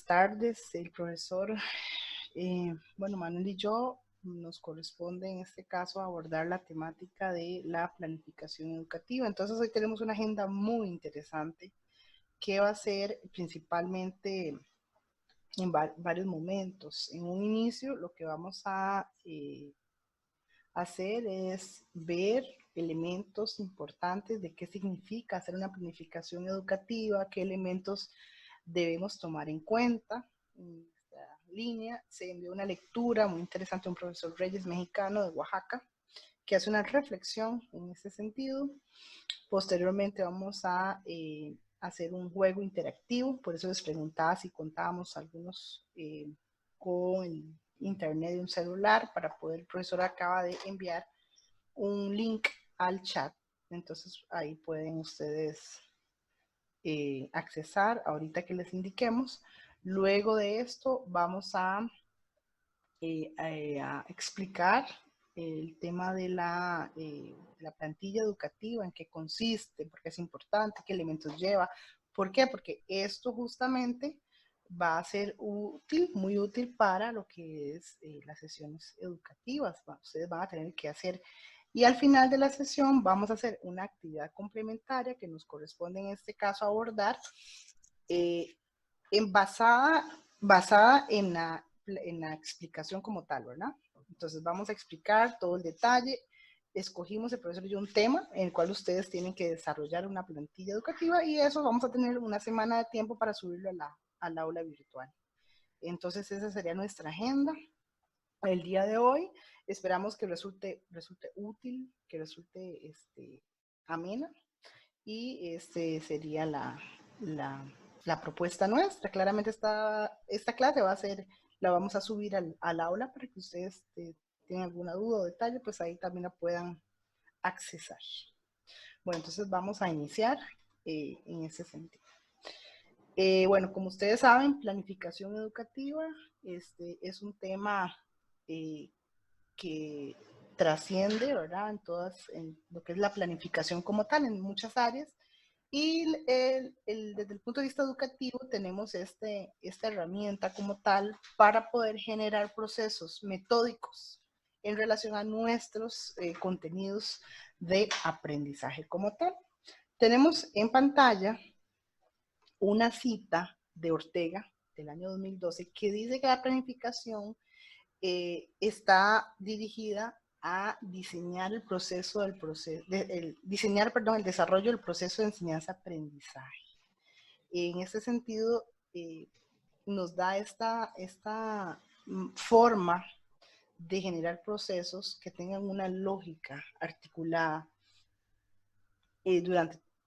buenas tardes. El profesor, bueno, Manuel y yo nos corresponde en este caso abordar la temática de la planificación educativa. Entonces hoy tenemos una agenda muy interesante que va a ser principalmente en varios momentos. En un inicio lo que vamos a hacer es ver elementos importantes de qué significa hacer una planificación educativa, qué elementos debemos tomar en cuenta. En esta línea se envió una lectura muy interesante de un profesor Reyes mexicano de Oaxaca que hace una reflexión en ese sentido. Posteriormente vamos a hacer un juego interactivo, por eso les preguntaba si contábamos algunos con internet de un celular para poder, el profesor acaba de enviar un link al chat, entonces ahí pueden ustedes accesar ahorita que les indiquemos. Luego de esto vamos a explicar el tema de la plantilla educativa, en qué consiste, por qué es importante, qué elementos lleva. ¿Por qué? Porque esto justamente va a ser útil, muy útil para lo que es las sesiones educativas. Ustedes van a tener que hacer. Y al final de la sesión vamos a hacer una actividad complementaria que nos corresponde en este caso abordar, basada en la explicación como tal, ¿verdad? Entonces vamos a explicar todo el detalle. Escogimos el profesor y yo un tema en el cual ustedes tienen que desarrollar una plantilla educativa y eso vamos a tener una semana de tiempo para subirlo al aula virtual. Entonces esa sería nuestra agenda el día de hoy. Esperamos que resulte útil, que resulte amena y sería la propuesta nuestra. Claramente esta clase la vamos a subir al aula para que ustedes tengan alguna duda o detalle, pues ahí también la puedan accesar. Bueno, entonces vamos a iniciar en ese sentido. Bueno, como ustedes saben, planificación educativa es un tema que trasciende, ¿verdad? En lo que es la planificación como tal, en muchas áreas. Y desde el punto de vista educativo tenemos esta herramienta como tal para poder generar procesos metódicos en relación a nuestros contenidos de aprendizaje como tal. Tenemos en pantalla una cita de Ortega del año 2012 que dice que la planificación está dirigida a diseñar el desarrollo del proceso de enseñanza-aprendizaje. En este sentido, nos da esta forma de generar procesos que tengan una lógica articulada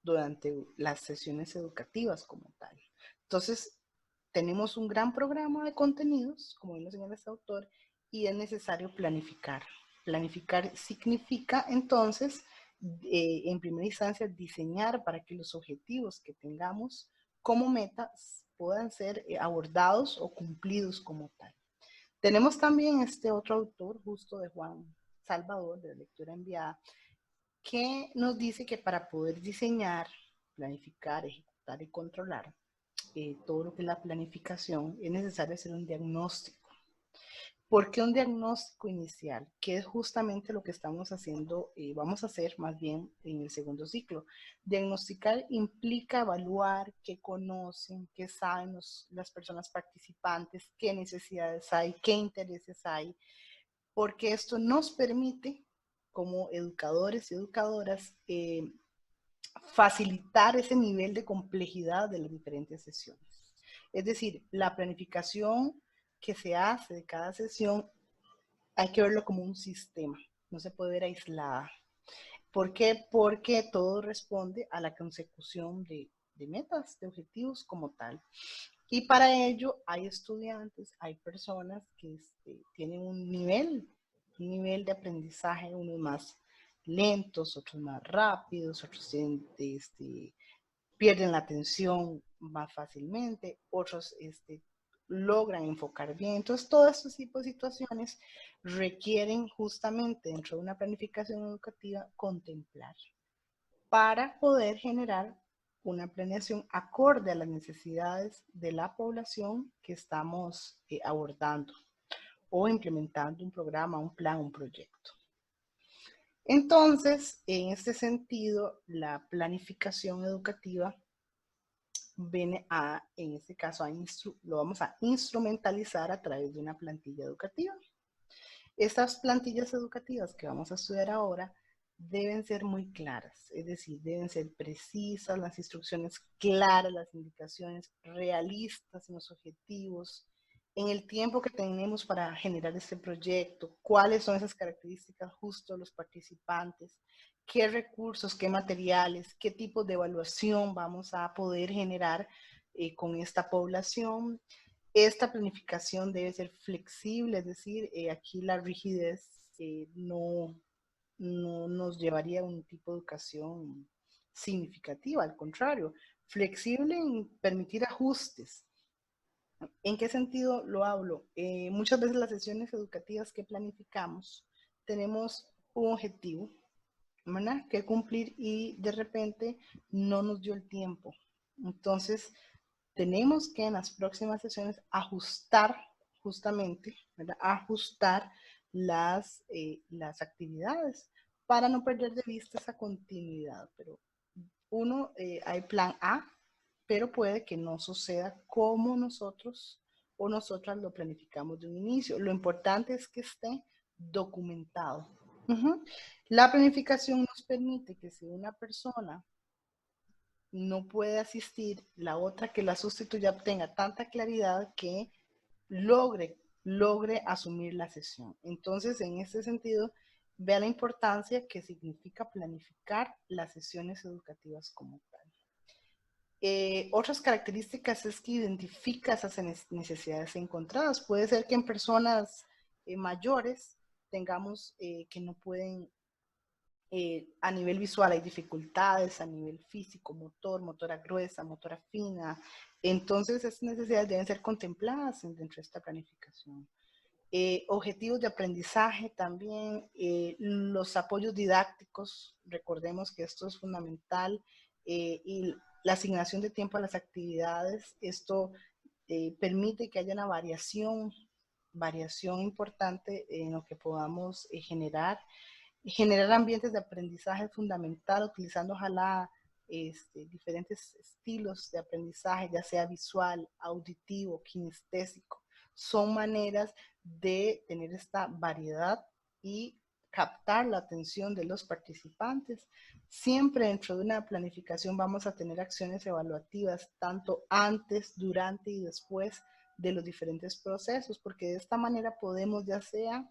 durante las sesiones educativas como tal. Entonces, tenemos un gran programa de contenidos, como bien lo señala este autor, y es necesario planificar. Planificar significa entonces, en primera instancia, diseñar para que los objetivos que tengamos como metas puedan ser abordados o cumplidos como tal. Tenemos también este otro autor, justo de Juan Salvador, de lectura enviada, que nos dice que para poder diseñar, planificar, ejecutar y controlar todo lo que es la planificación, es necesario hacer un diagnóstico. ¿Por qué un diagnóstico inicial? Que es justamente lo que estamos haciendo, vamos a hacer más bien en el segundo ciclo. Diagnosticar implica evaluar qué conocen, qué saben las personas participantes, qué necesidades hay, qué intereses hay, porque esto nos permite, como educadores y educadoras, facilitar ese nivel de complejidad de las diferentes sesiones. Es decir, la planificación que se hace de cada sesión hay que verlo como un sistema, no se puede ver aislada. ¿Por qué? Porque todo responde a la consecución de metas, de objetivos como tal. Y para ello hay estudiantes, hay personas que tienen un nivel de aprendizaje, unos más lentos, otros más rápidos, otros pierden la atención más fácilmente, otros logran enfocar bien. Entonces, todos estos tipos de situaciones requieren justamente dentro de una planificación educativa contemplar para poder generar una planeación acorde a las necesidades de la población que estamos abordando o implementando un programa, un plan, un proyecto. Entonces, en este sentido, la planificación educativa viene a, en este caso, lo vamos a instrumentalizar a través de una plantilla educativa. Estas plantillas educativas que vamos a estudiar ahora deben ser muy claras, es decir, deben ser precisas, las instrucciones claras, las indicaciones realistas en los objetivos, en el tiempo que tenemos para generar este proyecto, cuáles son esas características justo de los participantes, qué recursos, qué materiales, qué tipo de evaluación vamos a poder generar con esta población. Esta planificación debe ser flexible, es decir, aquí la rigidez no nos llevaría a un tipo de educación significativa, al contrario, flexible en permitir ajustes. ¿En qué sentido lo hablo? Muchas veces las sesiones educativas que planificamos tenemos un objetivo, ¿verdad?, que cumplir y de repente no nos dio el tiempo. Entonces, tenemos que en las próximas sesiones ajustar justamente, ¿verdad?, ajustar las actividades para no perder de vista esa continuidad. Pero hay plan A, pero puede que no suceda como nosotros o nosotras lo planificamos de un inicio. Lo importante es que esté documentado. La planificación nos permite que si una persona no puede asistir, la otra que la sustituya tenga tanta claridad que logre asumir la sesión. Entonces, en este sentido, vea la importancia que significa planificar las sesiones educativas como tal. Otras características es que identifica esas necesidades encontradas. Puede ser que en personas mayores tengamos que no pueden, a nivel visual hay dificultades, a nivel físico, motora gruesa, motora fina. Entonces, esas necesidades deben ser contempladas dentro de esta planificación. Objetivos de aprendizaje también, los apoyos didácticos, recordemos que esto es fundamental, y la asignación de tiempo a las actividades, esto permite que haya una variación importante en lo que podamos generar ambientes de aprendizaje fundamental, utilizando ojalá diferentes estilos de aprendizaje, ya sea visual, auditivo, kinestésico. Son maneras de tener esta variedad y captar la atención de los participantes. Siempre dentro de una planificación vamos a tener acciones evaluativas, tanto antes, durante y después de los diferentes procesos, porque de esta manera podemos ya sea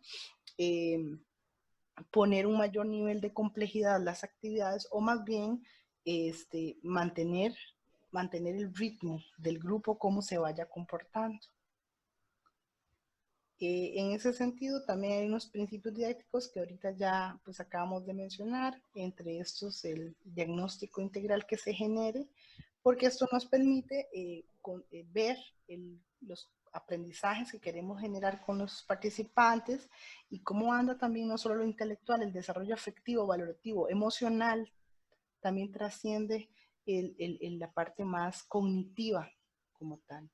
poner un mayor nivel de complejidad a las actividades o más bien mantener el ritmo del grupo, cómo se vaya comportando. En ese sentido, también hay unos principios didácticos que ahorita ya pues acabamos de mencionar, entre estos el diagnóstico integral que se genere, porque esto nos permite ver los aprendizajes que queremos generar con los participantes y cómo anda también no solo lo intelectual, el desarrollo afectivo, valorativo, emocional, también trasciende la parte más cognitiva como tal.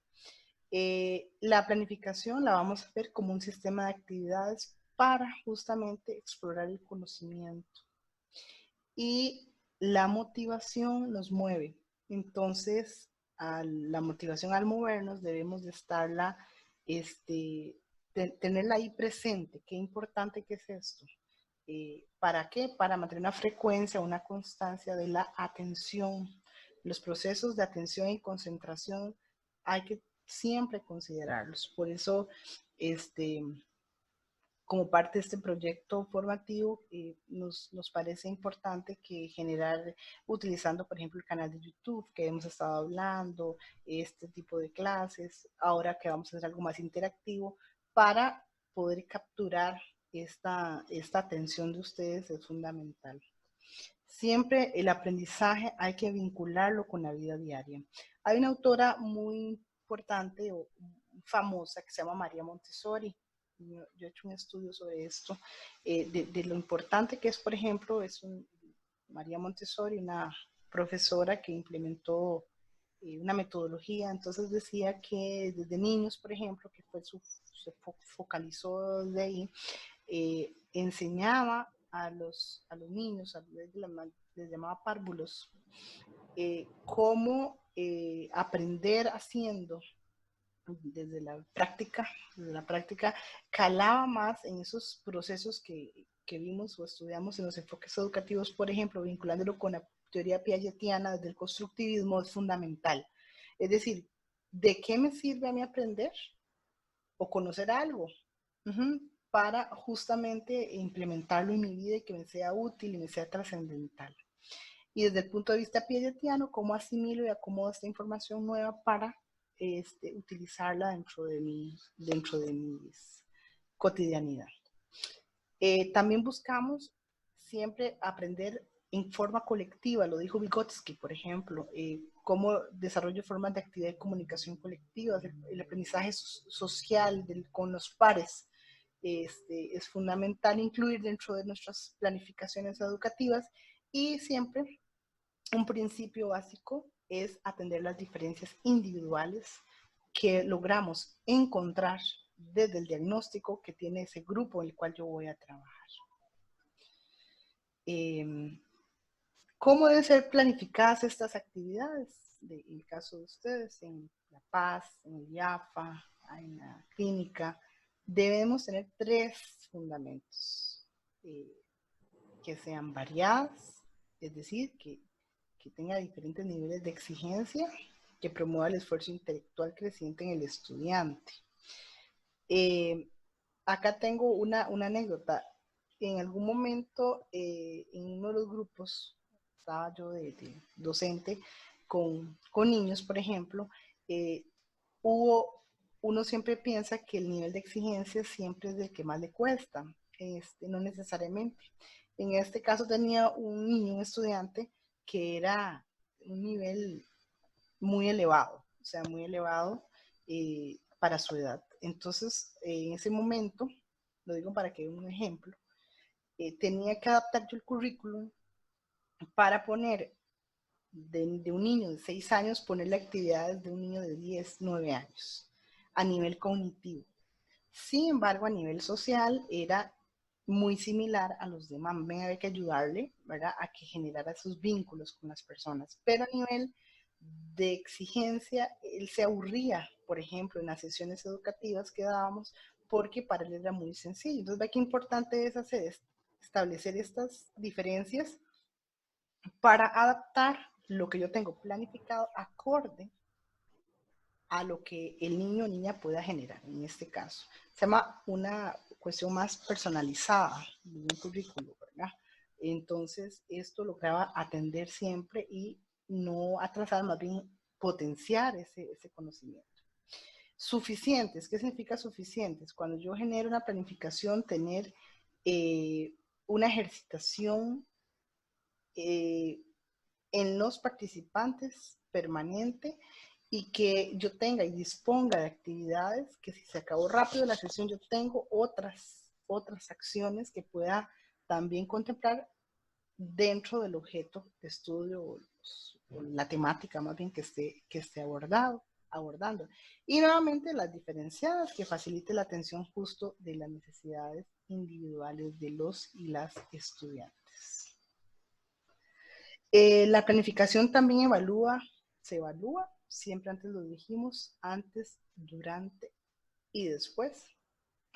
La planificación la vamos a ver como un sistema de actividades para justamente explorar el conocimiento. Y la motivación nos mueve. Entonces, la motivación al movernos debemos de estarla, tenerla ahí presente. Qué importante que es esto. ¿Para qué? Para mantener una frecuencia, una constancia de la atención. Los procesos de atención y concentración hay que siempre considerarlos. Por eso, como parte de este proyecto formativo, nos parece importante que utilizando, por ejemplo, el canal de YouTube que hemos estado hablando, este tipo de clases, ahora que vamos a hacer algo más interactivo, para poder capturar esta atención de ustedes es fundamental. Siempre el aprendizaje hay que vincularlo con la vida diaria. Hay una autora muy importante o famosa que se llama María Montessori. Yo he hecho un estudio sobre esto, de lo importante que es, por ejemplo, María Montessori, una profesora que implementó una metodología, entonces decía que desde niños, por ejemplo, que fue se focalizó de ahí, enseñaba a los niños, les llamaba párvulos, cómo aprender haciendo desde la práctica calaba más en esos procesos que vimos o estudiamos en los enfoques educativos, por ejemplo, vinculándolo con la teoría piagetiana desde el constructivismo es fundamental. Es decir, ¿de qué me sirve a mí aprender o conocer algo? Para justamente implementarlo en mi vida y que me sea útil y me sea trascendental. Y desde el punto de vista piagetiano, cómo asimilo y acomodo esta información nueva para utilizarla dentro de mis cotidianidad. También buscamos siempre aprender en forma colectiva, lo dijo Vygotsky, por ejemplo, cómo desarrollo formas de actividad y comunicación colectiva, el aprendizaje social con los pares. Es fundamental incluir dentro de nuestras planificaciones educativas y siempre un principio básico es atender las diferencias individuales que logramos encontrar desde el diagnóstico que tiene ese grupo en el cual yo voy a trabajar. ¿Cómo deben ser planificadas estas actividades? En el caso de ustedes, en La Paz, en el IAFA, en la clínica, debemos tener 3 fundamentos que sean variadas, es decir, que tenga diferentes niveles de exigencia, que promueva el esfuerzo intelectual creciente en el estudiante. Acá tengo una anécdota. En algún momento, en uno de los grupos, estaba yo de docente con niños, por ejemplo, uno siempre piensa que el nivel de exigencia siempre es el que más le cuesta, no necesariamente. En este caso tenía un niño, un estudiante, que era un nivel muy elevado, o sea, muy elevado para su edad. Entonces, en ese momento, lo digo para que vean un ejemplo, tenía que adaptar yo el currículum para poner de un niño de 6 años, ponerle actividades de un niño de 10, 9 años, a nivel cognitivo. Sin embargo, a nivel social era muy similar a los demás. Me había que ayudarle, ¿verdad?, a que generara sus vínculos con las personas. Pero a nivel de exigencia, él se aburría, por ejemplo, en las sesiones educativas que dábamos, porque para él era muy sencillo. Entonces, ve qué importante es establecer estas diferencias para adaptar lo que yo tengo planificado acorde a lo que el niño o niña pueda generar, en este caso. Se llama una cuestión más personalizada de un currículo, ¿verdad? Entonces, esto lograba atender siempre y no atrasar, más bien potenciar ese conocimiento. Suficientes, ¿qué significa suficientes? Cuando yo genero una planificación, tener una ejercitación en los participantes permanente y que yo tenga y disponga de actividades que si se acabó rápido la sesión yo tengo otras acciones que pueda también contemplar dentro del objeto de estudio o la temática más bien que esté abordando. Y nuevamente las diferenciadas que facilite la atención justo de las necesidades individuales de los y las estudiantes. La planificación también se evalúa, siempre antes lo dijimos, antes, durante y después.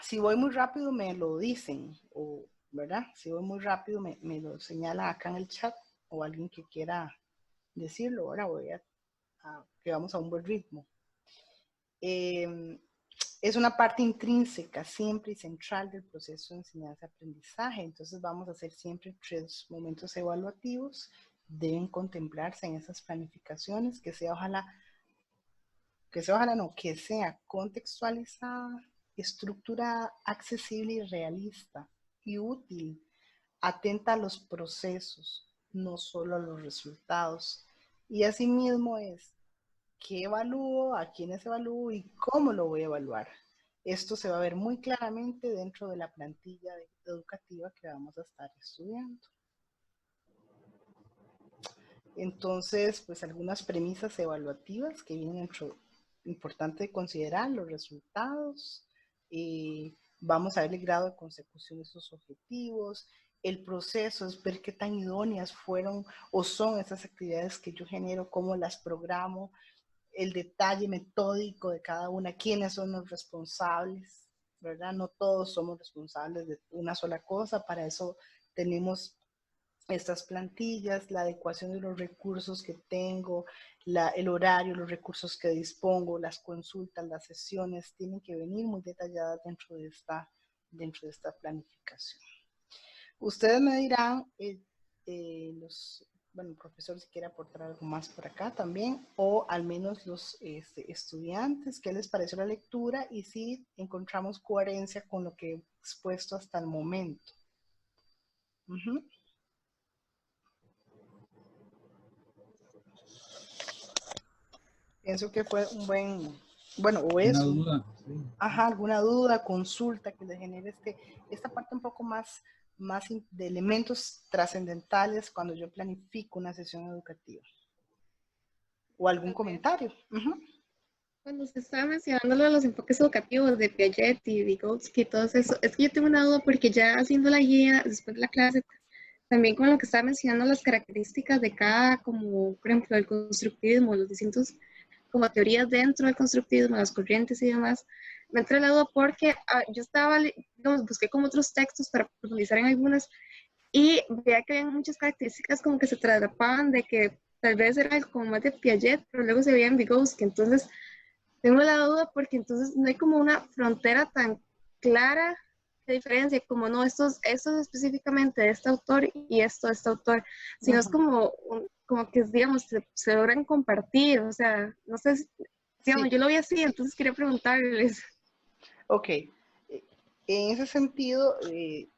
Si voy muy rápido me lo dicen, ¿verdad? Si voy muy rápido me lo señala acá en el chat o alguien que quiera decirlo. Ahora que vamos a un buen ritmo. Es una parte intrínseca siempre y central del proceso de enseñanza-aprendizaje. Entonces vamos a hacer siempre 3 momentos evaluativos. Deben contemplarse en esas planificaciones, que sea contextualizada, estructurada, accesible y realista y útil, atenta a los procesos, no solo a los resultados. Y asimismo es qué evalúo, a quiénes evalúo y cómo lo voy a evaluar. Esto se va a ver muy claramente dentro de la plantilla educativa que vamos a estar estudiando. Entonces, pues algunas premisas evaluativas que vienen dentro, importante considerar los resultados, vamos a ver el grado de consecución de esos objetivos, el proceso es ver qué tan idóneas fueron o son esas actividades que yo genero, cómo las programo, el detalle metódico de cada una, quiénes son los responsables, ¿verdad? No todos somos responsables de una sola cosa, para eso tenemos estas plantillas, la adecuación de los recursos que tengo, el horario, los recursos que dispongo, las consultas, las sesiones, tienen que venir muy detalladas dentro de esta planificación. Ustedes me dirán, bueno, el profesor si quiere aportar algo más por acá también, o al menos los estudiantes, qué les pareció la lectura y si encontramos coherencia con lo que he expuesto hasta el momento. Pienso que fue un buen, bueno, o eso. Una duda. Sí. Ajá, alguna duda, consulta que le genere esta parte un poco más de elementos trascendentales cuando yo planifico una sesión educativa. O algún comentario. Cuando se estaba mencionando lo de los enfoques educativos de Piaget y Vygotsky y todo eso, es que yo tengo una duda porque ya haciendo la guía después de la clase, también con lo que estaba mencionando las características de cada, como por ejemplo el constructivismo, los distintos como teorías dentro del constructivismo, las corrientes y demás, me entra la duda porque yo estaba, digamos, busqué como otros textos para profundizar en algunas y veía que había muchas características como que se traslapaban de que tal vez era como más de Piaget, pero luego se veía en Vygotsky, entonces tengo la duda porque entonces no hay como una frontera tan clara de diferencia, como no, esto es específicamente de este autor y esto de este autor, sino es como, como que, digamos, se logran compartir, o sea, no sé, digamos, Sí. yo lo vi así, entonces quería preguntarles. Ok, en ese sentido, de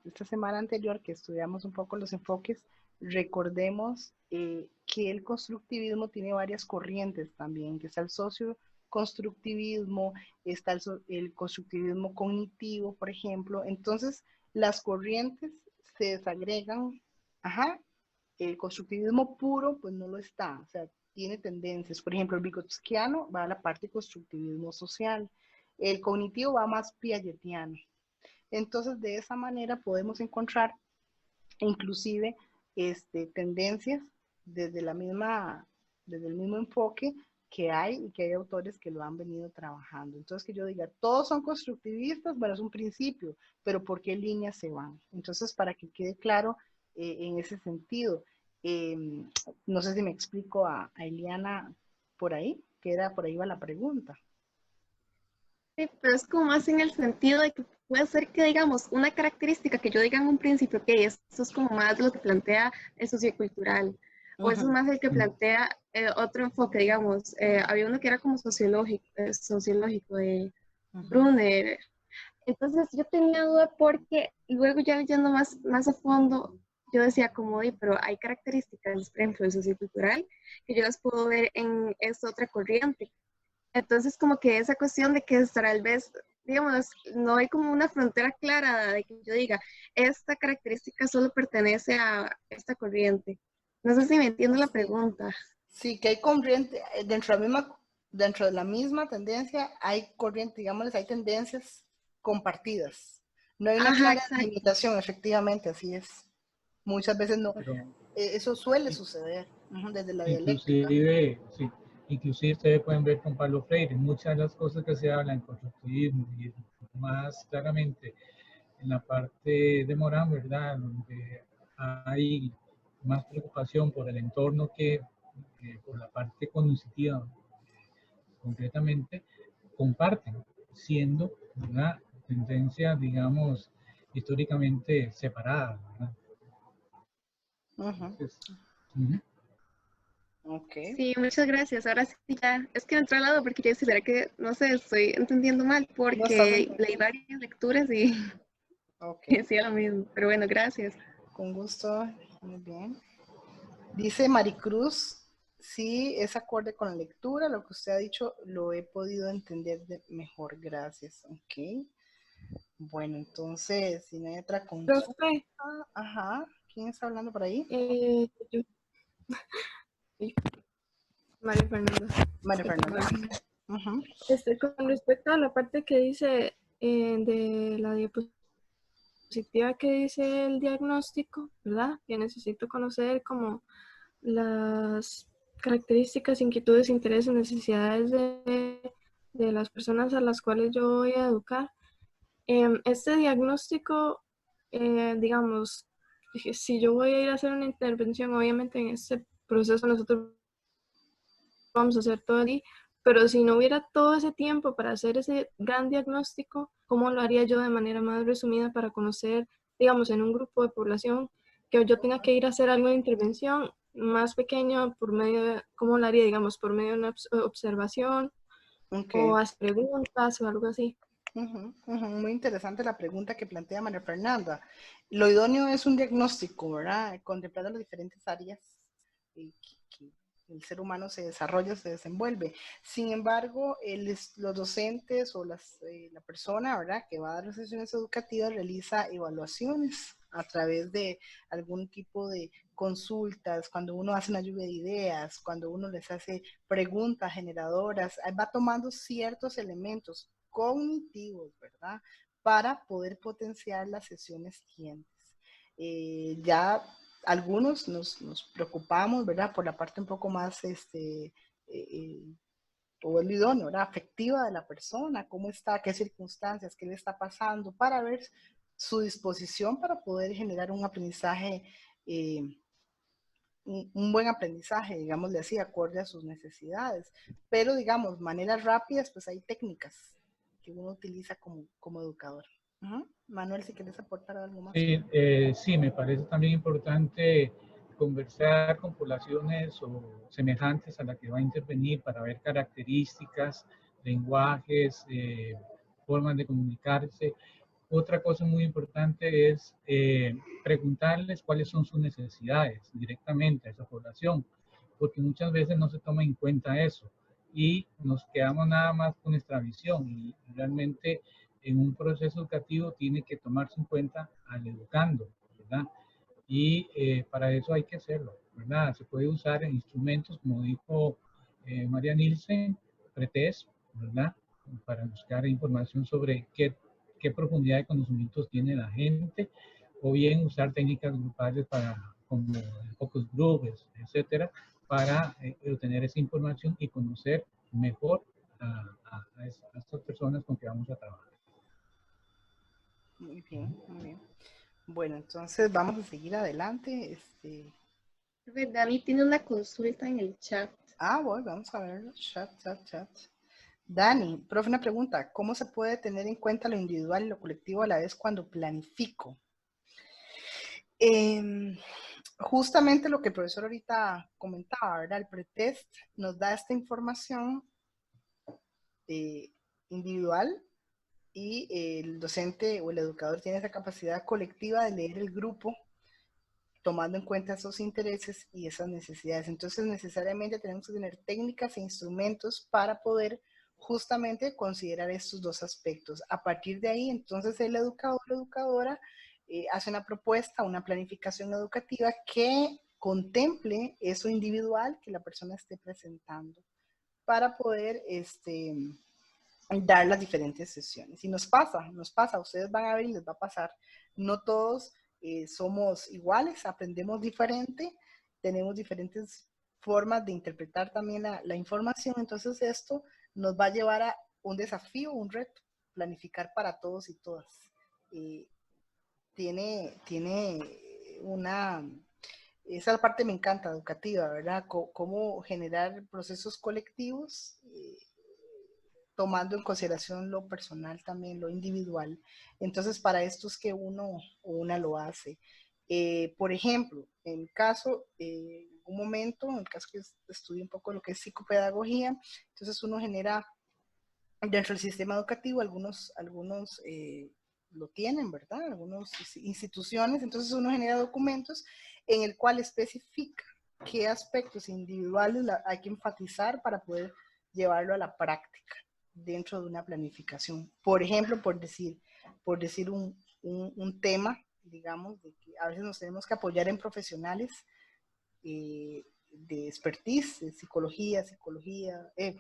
esta semana anterior que estudiamos un poco los enfoques, recordemos que el constructivismo tiene varias corrientes también, que está el socioconstructivismo, está el constructivismo cognitivo, por ejemplo. Entonces, las corrientes se desagregan, el constructivismo puro, pues no lo está, o sea, tiene tendencias. Por ejemplo, el vygotskiano va a la parte de constructivismo social, el cognitivo va más piagetiano. Entonces, de esa manera podemos encontrar inclusive tendencias desde desde el mismo enfoque que hay y que hay autores que lo han venido trabajando. Entonces, que yo diga, todos son constructivistas, bueno, es un principio, pero ¿por qué líneas se van? Entonces, para que quede claro en ese sentido, no sé si me explico a Eliana por ahí, que era por ahí va la pregunta. Sí, pero es como más en el sentido de que puede ser que, digamos, una característica que yo diga en un principio, que esto es como más lo que plantea el sociocultural, o eso es más el que plantea otro enfoque, digamos, había uno que era como sociológico de Brunner. Entonces yo tenía duda porque luego ya leyendo más a fondo, yo decía como, pero hay características, por ejemplo, del sociocultural, que yo las puedo ver en esta otra corriente. Entonces, como que esa cuestión de que tal vez, digamos, no hay como una frontera clara de que yo diga, esta característica solo pertenece a esta corriente. No sé si me entiendo la pregunta. Sí, que hay corriente, dentro de la misma tendencia hay corriente, digamos, hay tendencias compartidas. No hay una Ajá, clara exacto. limitación, efectivamente, así es. Muchas veces no, Pero, eso suele suceder desde la dialéctica. inclusive, sí, inclusive ustedes pueden ver con Pablo Freire, muchas de las cosas que se hablan en constructivismo y más claramente en la parte de Morán, ¿verdad? Donde hay más preocupación por el entorno que por la parte cognitiva, concretamente, comparten, siendo una tendencia, digamos, históricamente separada, ¿verdad? Entonces, Ok. Sí, muchas gracias. Ahora sí ya, es que me entró al lado porque yo decía, ¿será que, no sé, estoy entendiendo mal? No estás Porque leí entendiendo. varias lecturas y Ok. decía lo mismo. Pero bueno, gracias. Con gusto. Muy bien. Dice Maricruz, sí, es acorde con la lectura. Lo que usted ha dicho lo he podido entender mejor. Gracias. Ok. Bueno, entonces, si no hay otra consulta. Profe, Ajá. ¿Quién está hablando por ahí? yo. Sí, María Fernanda. María Fernanda. Ujú. Con respecto a la parte que dice de la diapositiva que dice el diagnóstico, ¿verdad? Que necesito conocer como las características, inquietudes, intereses, necesidades de las personas a las cuales yo voy a educar. Este diagnóstico, digamos, si yo voy a ir a hacer una intervención, obviamente en este proceso nosotros vamos a hacer todo allí, pero si no hubiera todo ese tiempo para hacer ese gran diagnóstico, ¿cómo lo haría yo de manera más resumida para conocer, digamos, en un grupo de población que yo tenga que ir a hacer alguna intervención más pequeño por medio de, ¿cómo lo haría, digamos, por medio de una observación o Okay. hacer preguntas o algo así? Ujú, ujú. Muy interesante la pregunta que plantea María Fernanda. Lo idóneo es un diagnóstico, ¿verdad? Contemplando las diferentes áreas que el ser humano se desarrolla, se desenvuelve. Sin embargo, los docentes o la persona, ¿verdad?, que va a dar las sesiones educativas realiza evaluaciones a través de algún tipo de consultas, cuando uno hace una lluvia de ideas, cuando uno les hace preguntas generadoras, va tomando ciertos elementos cognitivos, ¿verdad?, para poder potenciar las sesiones siguientes. Ya algunos nos preocupamos, ¿verdad?, por la parte un poco más, o el idóneo, ¿verdad?, afectiva de la persona, cómo está, qué circunstancias, qué le está pasando, para ver su disposición para poder generar un aprendizaje, un buen aprendizaje, digámosle así, acorde a sus necesidades. Pero, digamos, maneras rápidas, pues hay técnicas que uno utiliza como educador. Manuel, si quieres aportar algo más. Sí, sí, me parece también importante conversar con poblaciones o semejantes a la que va a intervenir para ver características, lenguajes, formas de comunicarse. Otra cosa muy importante es preguntarles cuáles son sus necesidades directamente a esa población, porque muchas veces no se toma en cuenta eso y nos quedamos nada más con nuestra visión y realmente en un proceso educativo tiene que tomarse en cuenta al educando, ¿verdad? Y para eso hay que hacerlo, ¿verdad? Se puede usar en instrumentos, como dijo María Nielsen, pretest, ¿verdad? Para buscar información sobre qué profundidad de conocimientos tiene la gente, o bien usar técnicas grupales como focus groups, etcétera, para obtener esa información y conocer mejor a estas personas con que vamos a trabajar. Muy bien, muy bien. Bueno, entonces vamos a seguir adelante. Dani tiene una consulta en el chat. Bueno, vamos a verlo. Chat. Dani, profe, una pregunta. ¿Cómo se puede tener en cuenta lo individual y lo colectivo a la vez cuando planifico? Justamente lo que el profesor ahorita comentaba, ¿verdad? El pretest nos da esta información individual y el docente o el educador tiene esa capacidad colectiva de leer el grupo tomando en cuenta esos intereses y esas necesidades. Entonces, necesariamente tenemos que tener técnicas e instrumentos para poder justamente considerar estos dos aspectos. A partir de ahí, entonces, el educador o educadora hace una propuesta, una planificación educativa que contemple eso individual que la persona esté presentando para poder dar las diferentes sesiones. Y nos pasa, ustedes van a ver y les va a pasar. No todos somos iguales, aprendemos diferente, tenemos diferentes formas de interpretar también la información, entonces esto nos va a llevar a un desafío, un reto, planificar para todos y todas. Tiene esa parte me encanta, educativa, ¿verdad? Cómo generar procesos colectivos, tomando en consideración lo personal también, lo individual. Entonces, para esto es que uno o una lo hace. Por ejemplo, en caso, en un momento, en el caso que estudio un poco lo que es psicopedagogía, entonces uno genera dentro del sistema educativo, algunos lo tienen, ¿verdad? Algunas instituciones, entonces uno genera documentos en el cual especifica qué aspectos individuales hay que enfatizar para poder llevarlo a la práctica dentro de una planificación. Por ejemplo, por decir un tema, digamos, de que a veces nos tenemos que apoyar en profesionales de expertise, de psicología,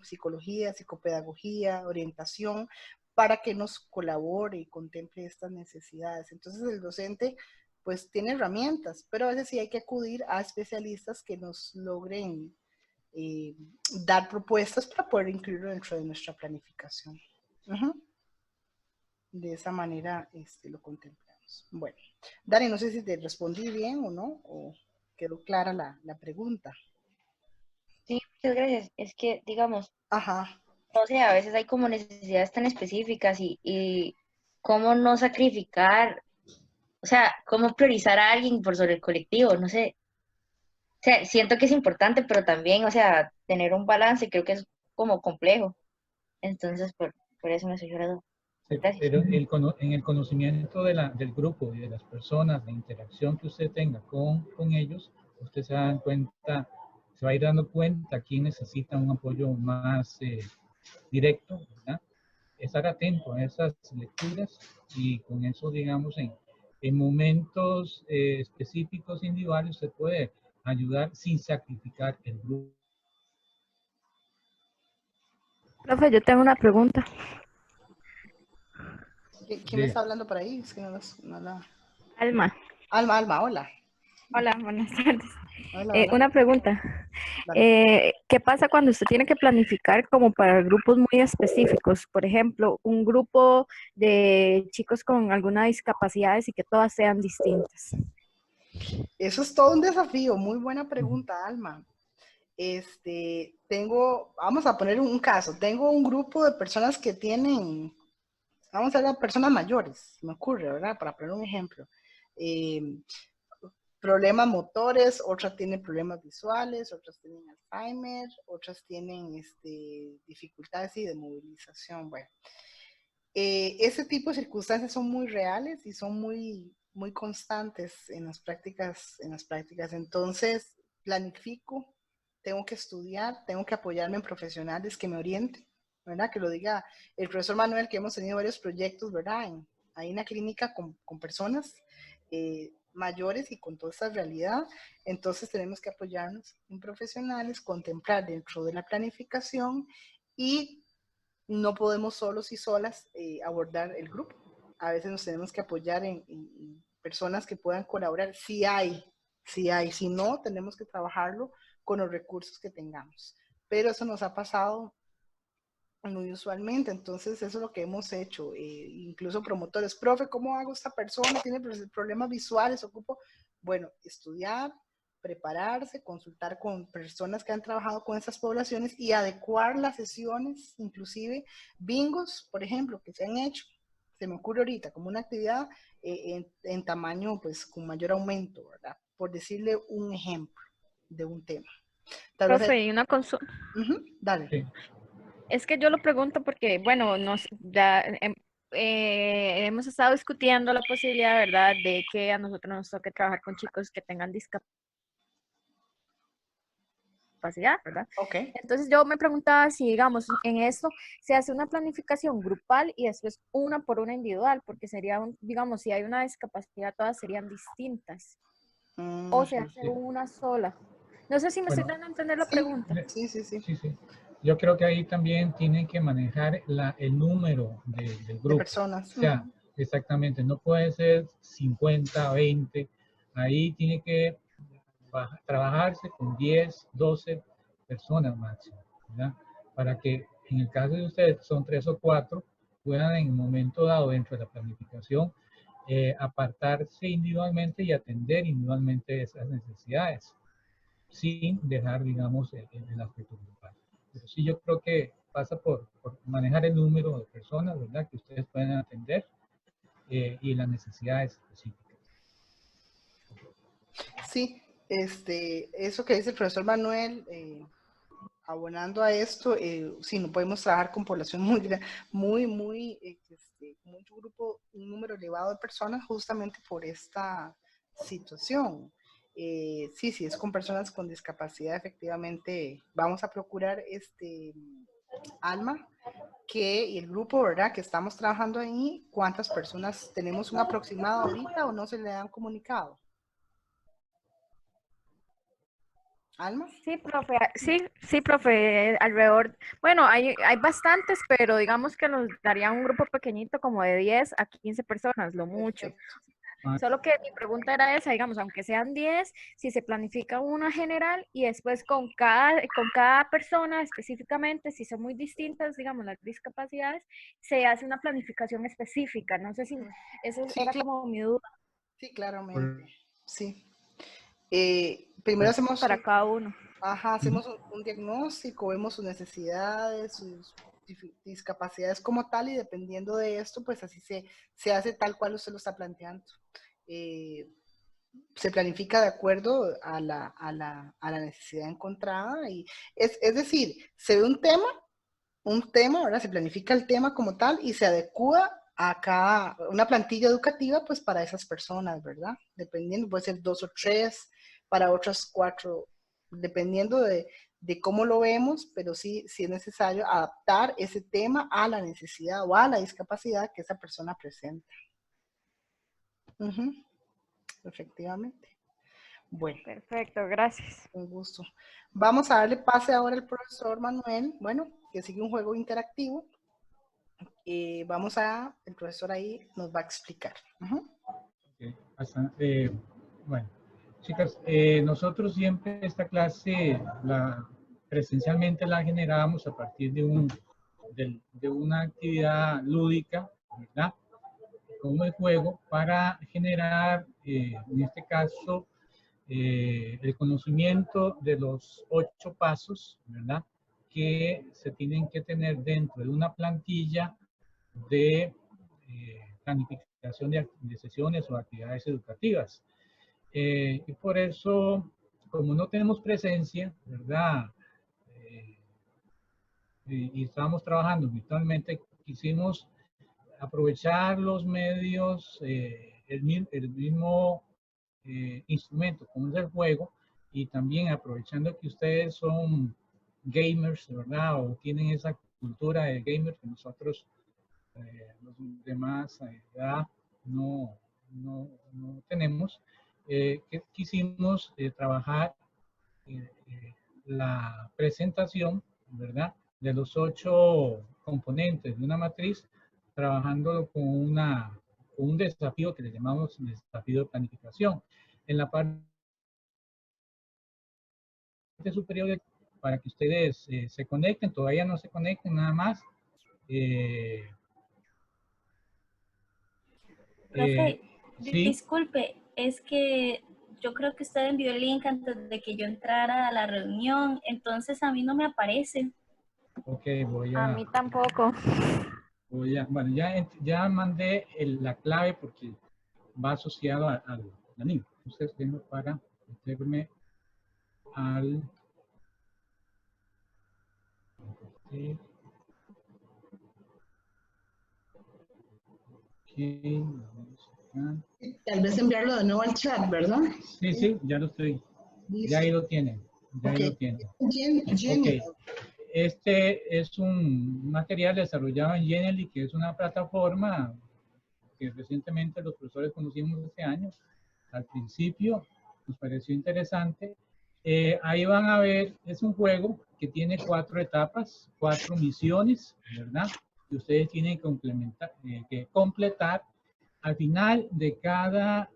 psicopedagogía, orientación, para que nos colabore y contemple estas necesidades. Entonces el docente pues tiene herramientas, pero a veces sí hay que acudir a especialistas que nos logren dar propuestas para poder incluirlo dentro de nuestra planificación. De esa manera lo contemplamos. Bueno, Dani, no sé si te respondí bien o no, o quedó clara la pregunta. Sí, muchas gracias. Es que, digamos, Ajá. no sé, a veces hay como necesidades tan específicas y cómo no sacrificar, o sea, cómo priorizar a alguien por sobre el colectivo, no sé. O sea, siento que es importante, pero también, o sea, tener un balance creo que es como complejo. Entonces, por eso me surgió la duda. Gracias. Pero en el conocimiento del grupo y de las personas, la interacción que usted tenga con ellos, usted se va a ir dando cuenta quién necesita un apoyo más directo, ¿verdad? Estar atento a esas lecturas y con eso, digamos, en momentos específicos individuales, usted puede ayudar sin sacrificar el grupo. Profe, yo tengo una pregunta. ¿Quién me está hablando por ahí? Es que no la... Alma. Alma, hola. Hola, buenas tardes. Hola, hola. Una pregunta. ¿Qué pasa cuando usted tiene que planificar como para grupos muy específicos? Por ejemplo, un grupo de chicos con alguna discapacidad y que todas sean distintas. Eso es todo un desafío. Muy buena pregunta, Alma. Vamos a poner un caso. Tengo un grupo de personas que tienen, vamos a ver, personas mayores, me ocurre, ¿verdad? Para poner un ejemplo. Problemas motores, otras tienen problemas visuales, otras tienen Alzheimer, otras tienen dificultades de movilización. Bueno, ese tipo de circunstancias son muy reales y son muy, muy constantes en las prácticas. Entonces, planifico, tengo que estudiar, tengo que apoyarme en profesionales que me orienten, ¿verdad? Que lo diga el profesor Manuel, que hemos tenido varios proyectos, ¿verdad? Ahí en la clínica con personas mayores y con toda esta realidad. Entonces tenemos que apoyarnos en profesionales, contemplar dentro de la planificación y no podemos solos y solas abordar el grupo. A veces nos tenemos que apoyar en personas que puedan colaborar. Si hay, si no, tenemos que trabajarlo con los recursos que tengamos. Pero eso nos ha pasado muy usualmente, entonces eso es lo que hemos hecho, incluso promotores, profe, ¿cómo hago esta persona? Tiene problemas visuales, ocupo, bueno, estudiar, prepararse, consultar con personas que han trabajado con esas poblaciones y adecuar las sesiones, inclusive bingos, por ejemplo, que se han hecho, se me ocurre ahorita, como una actividad en tamaño, pues, con mayor aumento, ¿verdad? Por decirle un ejemplo de un tema. Profe, y una consulta. Dale. Sí. Es que yo lo pregunto porque, bueno, hemos estado discutiendo la posibilidad, ¿verdad?, de que a nosotros nos toque trabajar con chicos que tengan discapacidad, ¿verdad? Ok. Entonces yo me preguntaba si, digamos, en esto se hace una planificación grupal y después una por una individual, porque sería, digamos, si hay una discapacidad, todas serían distintas. O se hace una sola. No sé si me estoy dando a entender la pregunta. Sí. Yo creo que ahí también tienen que manejar el número del grupo. De personas. O sea, exactamente, no puede ser 50, 20. Ahí tiene que trabajarse con 10, 12 personas máximo, ¿verdad? Para que en el caso de ustedes son 3 o 4, puedan en un momento dado dentro de la planificación apartarse individualmente y atender individualmente esas necesidades, sin dejar, digamos, el aspecto grupal. Pero sí, yo creo que pasa por manejar el número de personas, ¿verdad?, que ustedes pueden atender y las necesidades específicas. Sí, eso que dice el profesor Manuel, abonando a esto, sí, no podemos trabajar con población mucho grupo, un número elevado de personas justamente por esta situación. Sí, es con personas con discapacidad, efectivamente, vamos a procurar Alma, que el grupo, ¿verdad?, que estamos trabajando ahí, ¿cuántas personas tenemos un aproximado ahorita o no se le han comunicado? ¿Alma? Sí, profe, alrededor, bueno, hay bastantes, pero digamos que nos daría un grupo pequeñito como de 10 a 15 personas, lo mucho. Perfecto. Solo que mi pregunta era esa, digamos, aunque sean 10, si se planifica una general y después con cada persona específicamente, si son muy distintas, digamos, las discapacidades, se hace una planificación específica. No sé si eso Sí, era como mi duda sí, claramente. Sí. Primero Pues, hacemos para cada uno. hacemos un diagnóstico, vemos sus necesidades, sus discapacidades como tal, y dependiendo de esto, pues así se hace tal cual usted lo está planteando. Se planifica de acuerdo a la necesidad encontrada, y es decir, se ve un tema, ahora se planifica el tema como tal y se adecua a cada, una plantilla educativa pues para esas personas, ¿verdad? Dependiendo, puede ser 2 o 3, para otras 4, dependiendo de cómo lo vemos, pero sí es necesario adaptar ese tema a la necesidad o a la discapacidad que esa persona presenta. Efectivamente. Bueno. Perfecto, gracias. Un gusto. Vamos a darle pase ahora al profesor Manuel, bueno, que sigue un juego interactivo. El profesor ahí nos va a explicar. Okay. Bueno, chicas, nosotros siempre esta clase presencialmente la generábamos a partir de una actividad lúdica, ¿verdad? Como el juego, para generar, en este caso, el conocimiento de los 8 pasos, ¿verdad? Que se tienen que tener dentro de una plantilla de planificación de sesiones o actividades educativas. Y por eso, como no tenemos presencia, ¿verdad? Y estábamos trabajando virtualmente, quisimos aprovechar los medios, el mismo instrumento como es el juego, y también aprovechando que ustedes son gamers, ¿verdad? O tienen esa cultura de gamers que nosotros, los demás edad, no tenemos, que quisimos trabajar la presentación, ¿verdad? De los 8 componentes de una matriz, trabajando con un desafío que le llamamos desafío de planificación. En la parte superior, para que ustedes se conecten, todavía no se conecten nada más. Profe, Sí, disculpe, es que yo creo que usted envió el link antes de que yo entrara a la reunión, entonces a mí no me aparece. ok, A mí tampoco. bueno, ya mandé la clave porque va asociado al link. Entonces tengo para meterme al... Okay. Okay. Tal vez enviarlo de nuevo al chat, ¿verdad? Sí, ya lo estoy. Listo. Ya ahí lo tienen. Okay. Lo tienen. Jenny. Ok. Este es un material desarrollado en Genially, que es una plataforma que recientemente los profesores conocimos este año. Al principio nos pareció interesante. Ahí van a ver, es un juego que tiene 4 etapas, 4 misiones, ¿verdad? Que ustedes tienen que completar. Al final de cada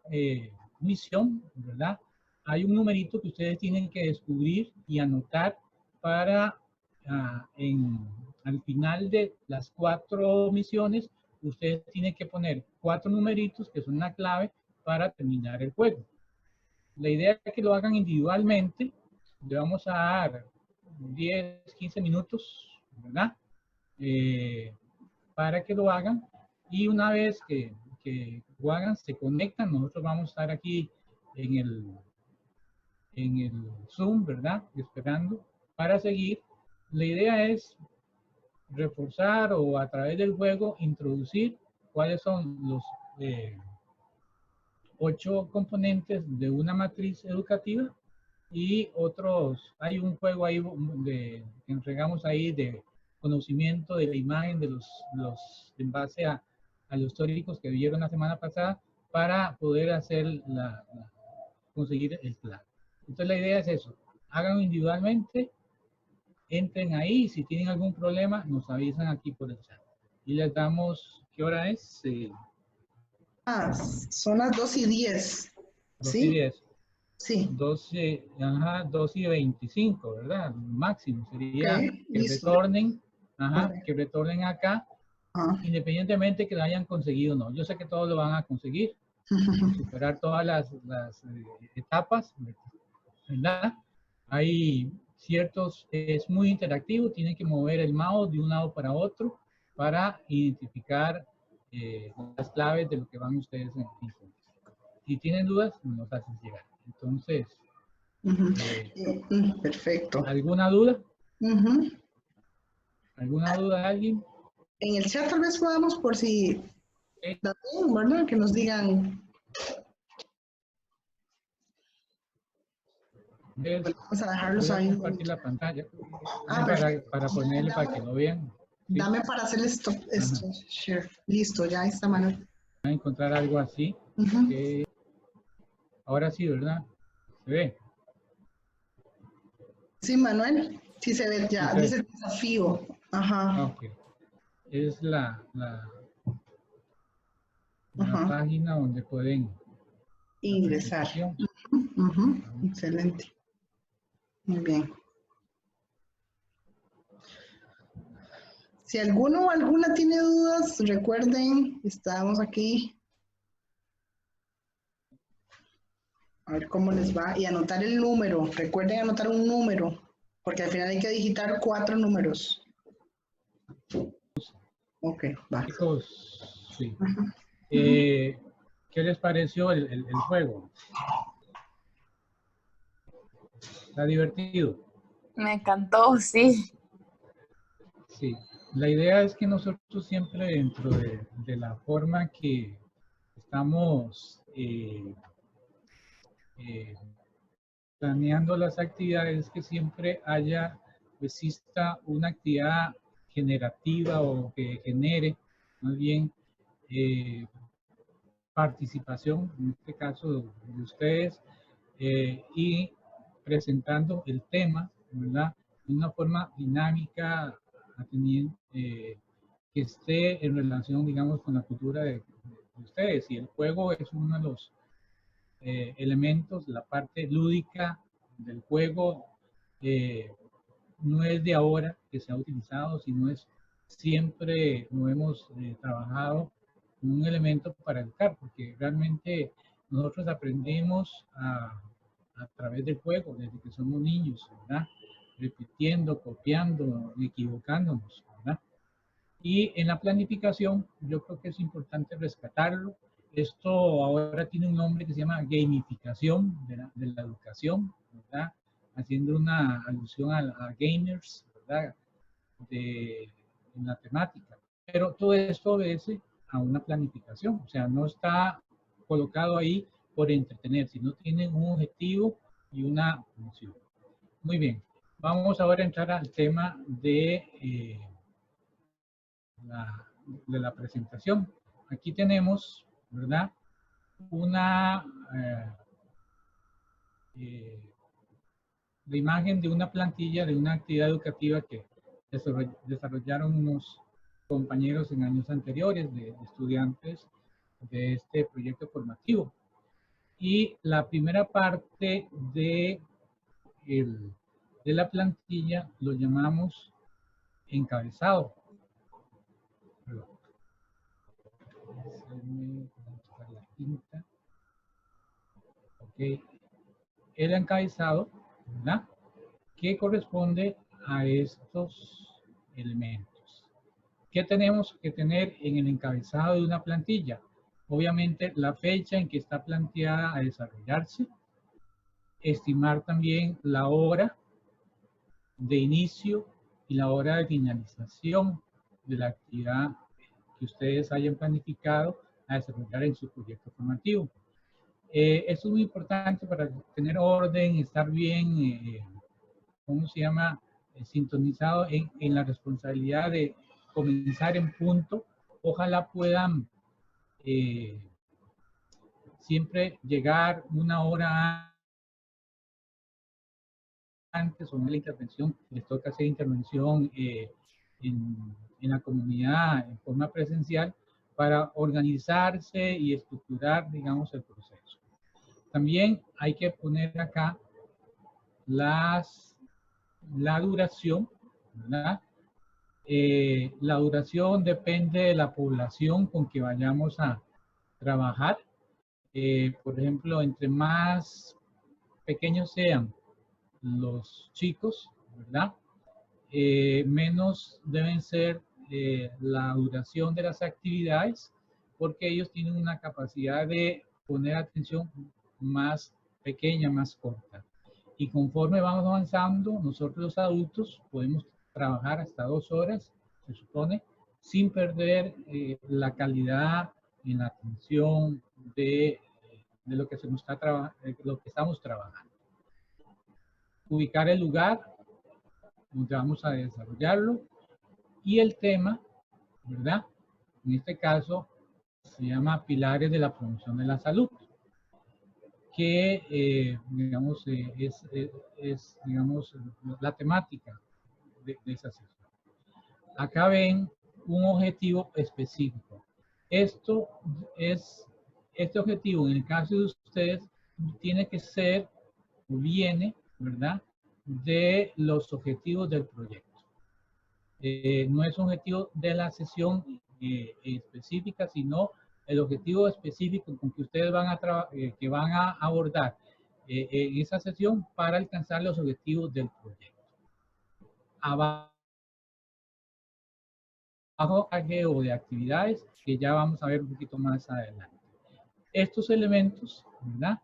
misión, ¿verdad? Hay un numerito que ustedes tienen que descubrir y anotar para al final de las 4 misiones, ustedes tienen que poner 4 numeritos que son la clave para terminar el juego. La idea es que lo hagan individualmente. Le vamos a dar 10, 15 minutos, ¿verdad? Para que lo hagan. Y una vez que lo hagan, se conectan. Nosotros vamos a estar aquí en el Zoom, ¿verdad? Esperando para seguir. La idea es reforzar o a través del juego introducir cuáles son los 8 componentes de una matriz educativa, y otros, hay un juego ahí que entregamos ahí de conocimiento de la imagen de los en base a los teóricos que vieron la semana pasada, para poder hacer conseguir el plan. Entonces la idea es eso, háganlo individualmente, entren ahí, si tienen algún problema, nos avisan aquí por el chat. Y les damos, ¿qué hora es? Son las 2:10. 2:10. Sí. 2:25, ¿verdad? Máximo sería listo. que retornen acá, independientemente que lo hayan conseguido o no. Yo sé que todos lo van a conseguir, superar todas las etapas, ¿verdad? Hay ciertos, es muy interactivo, tienen que mover el mouse de un lado para otro para identificar las claves de lo que van ustedes a encontrar. Si tienen dudas, nos hacen llegar. Entonces, perfecto. ¿Alguna duda? ¿Alguna duda de alguien? En el chat tal vez podamos, por si también, ¿verdad? Que nos digan. Vamos a dejarlos ahí. Compartir la pantalla para ponerle para que lo vean. ¿Sí? Dame para hacer esto share. Listo, ya está, Manuel. Van a encontrar algo así. Ahora sí, ¿verdad? ¿Se ve? Sí, Manuel. Sí se ve ya. Sí, dice desafío. Ok. Es la página donde pueden ingresar. Excelente. Muy bien. Si alguno o alguna tiene dudas, recuerden, estamos aquí. A ver cómo les va. Y anotar el número. Recuerden anotar un número, porque al final hay que digitar 4 números. Ok, va. Chicos, sí. ¿Qué les pareció el juego? ¿Está divertido? Me encantó, sí. Sí. La idea es que nosotros siempre dentro de la forma que estamos planeando las actividades, que siempre exista una actividad generativa o que genere más bien participación, en este caso de ustedes, y presentando el tema, ¿verdad? De una forma dinámica, que esté en relación, digamos, con la cultura de ustedes. Y el juego es uno de los elementos, la parte lúdica del juego no es de ahora que se ha utilizado, sino es siempre lo hemos trabajado como un elemento para educar, porque realmente nosotros aprendemos a través del juego desde que somos niños, ¿verdad? Repitiendo, copiando, equivocándonos, ¿verdad? Y en la planificación yo creo que es importante rescatarlo. Esto ahora tiene un nombre que se llama gamificación de la educación, ¿verdad? Haciendo una alusión a gamers, ¿verdad? En la temática. Pero todo esto obedece a una planificación, o sea, no está colocado ahí por entretener, sino tiene un objetivo y una función. Muy bien, vamos ahora a entrar al tema de la presentación. Aquí tenemos, ¿verdad? La imagen de una plantilla de una actividad educativa que desarrollaron unos compañeros en años anteriores de estudiantes de este proyecto formativo. Y la primera parte de la plantilla lo llamamos encabezado. Okay. El encabezado, ¿verdad? Que corresponde a estos elementos. ¿Qué tenemos que tener en el encabezado de una plantilla? Obviamente la fecha en que está planteada a desarrollarse, estimar también la hora de inicio y la hora de finalización de la actividad que ustedes hayan planificado a desarrollar en su proyecto formativo. Esto es muy importante para tener orden, estar bien, ¿cómo se llama? Sintonizado en la responsabilidad de comenzar en punto. Ojalá puedan siempre llegar una hora estudiantes o en la intervención, les toca hacer intervención en la comunidad en forma presencial para organizarse y estructurar, digamos, el proceso. También hay que poner acá la duración, ¿verdad? La duración depende de la población con que vayamos a trabajar. Por ejemplo, entre más pequeños sean los chicos, ¿verdad? Menos deben ser la duración de las actividades, porque ellos tienen una capacidad de poner atención más pequeña, más corta. Y conforme vamos avanzando, nosotros los adultos podemos trabajar hasta 2 horas, se supone, sin perder la calidad en la atención de lo que lo que estamos trabajando. Ubicar el lugar donde vamos a desarrollarlo y el tema, ¿verdad? En este caso se llama Pilares de la Promoción de la Salud, que digamos, es digamos, la temática de esa sesión. Acá ven un objetivo específico. Este objetivo, en el caso de ustedes, tiene que ser, o viene, ¿verdad?, de los objetivos del proyecto. No es un objetivo de la sesión específica, sino el objetivo específico con que ustedes van a abordar en esa sesión para alcanzar los objetivos del proyecto. Abajo o de actividades que ya vamos a ver un poquito más adelante. Estos elementos, ¿verdad?,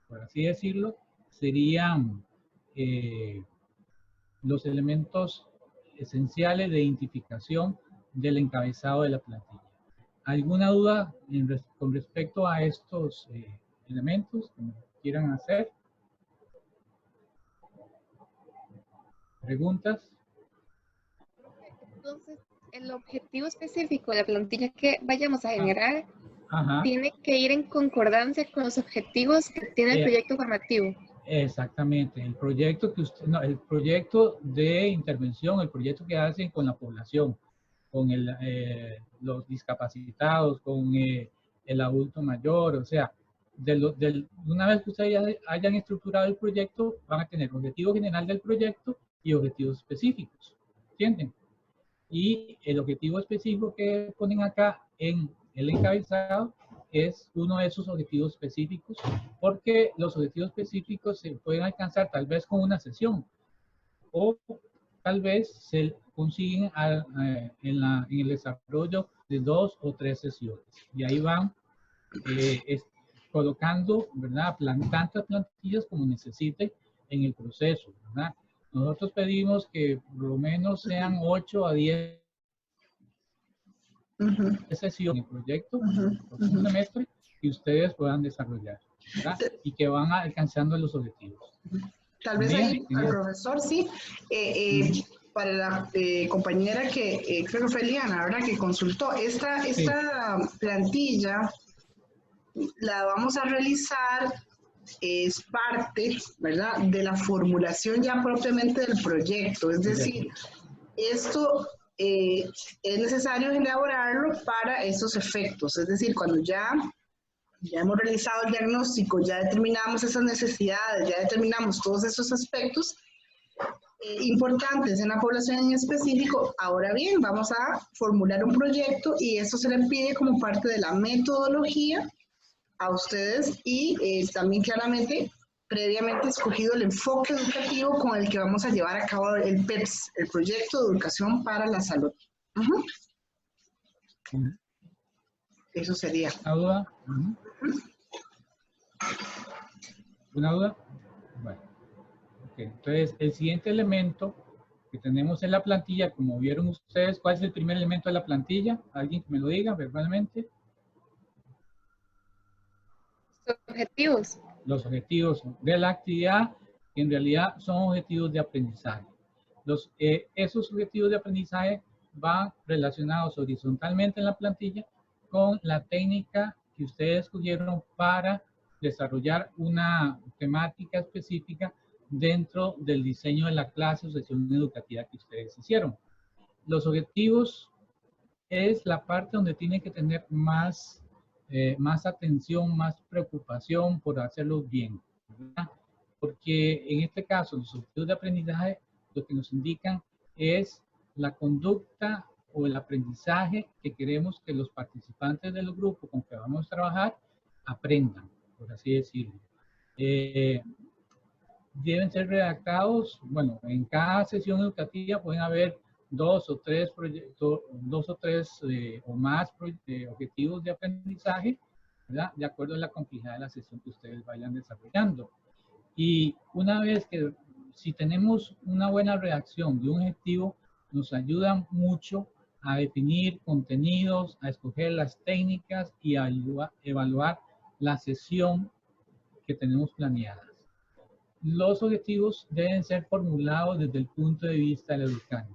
por así decirlo, serían los elementos esenciales de identificación del encabezado de la plantilla. ¿Alguna duda con respecto a estos elementos que quieran hacer? ¿Preguntas? Entonces, el objetivo específico de la plantilla que vayamos a generar tiene que ir en concordancia con los objetivos que tiene el proyecto formativo. Exactamente, el proyecto el proyecto de intervención, el proyecto que hacen con la población, con los discapacitados, con el adulto mayor, o sea, una vez que ustedes hayan estructurado el proyecto, van a tener objetivo general del proyecto y objetivos específicos, ¿entienden? Y el objetivo específico que ponen acá en el encabezado es uno de esos objetivos específicos, porque los objetivos específicos se pueden alcanzar tal vez con una sesión, o tal vez se consiguen en el desarrollo de 2 o 3 sesiones. Y ahí van colocando, ¿verdad?, tantas plantillas como necesiten en el proceso, ¿verdad? Nosotros pedimos que por lo menos sean 8 a 10 sesiones de proyecto por un semestre que ustedes puedan desarrollar, ¿verdad?, y que van alcanzando los objetivos. Tal vez ahí al profesor, sí, para la compañera que creo que fue Liana, ¿verdad?, que consultó, esta plantilla la vamos a realizar, es parte, ¿verdad?, de la formulación ya propiamente del proyecto, es decir, esto es necesario elaborarlo para esos efectos, es decir, cuando ya hemos realizado el diagnóstico, ya determinamos esas necesidades, ya determinamos todos esos aspectos importantes en la población en específico. Ahora bien, vamos a formular un proyecto y eso se le pide como parte de la metodología a ustedes y también claramente previamente escogido el enfoque educativo con el que vamos a llevar a cabo el PEPS, el Proyecto de Educación para la Salud. Eso sería. ¿Una duda? ¿Una duda? Bueno. Okay. Entonces, el siguiente elemento que tenemos en la plantilla, como vieron ustedes, ¿cuál es el primer elemento de la plantilla? ¿Alguien que me lo diga verbalmente? Los objetivos. Los objetivos de la actividad, que en realidad son objetivos de aprendizaje. Esos objetivos de aprendizaje van relacionados horizontalmente en la plantilla con la técnica que ustedes escogieron para desarrollar una temática específica dentro del diseño de la clase o sesión educativa que ustedes hicieron. Los objetivos es la parte donde tienen que tener más atención, más preocupación por hacerlo bien, ¿verdad? Porque en este caso los objetivos de aprendizaje lo que nos indican es la conducta o el aprendizaje que queremos que los participantes del grupo con que vamos a trabajar aprendan, por así decirlo. Deben ser redactados, bueno, en cada sesión educativa pueden haber dos o tres o más objetivos de aprendizaje, ¿verdad? De acuerdo a la complejidad de la sesión que ustedes vayan desarrollando. Y una vez que, si tenemos una buena redacción de un objetivo, nos ayuda mucho a definir contenidos, a escoger las técnicas y a evaluar la sesión que tenemos planeada. Los objetivos deben ser formulados desde el punto de vista del educante.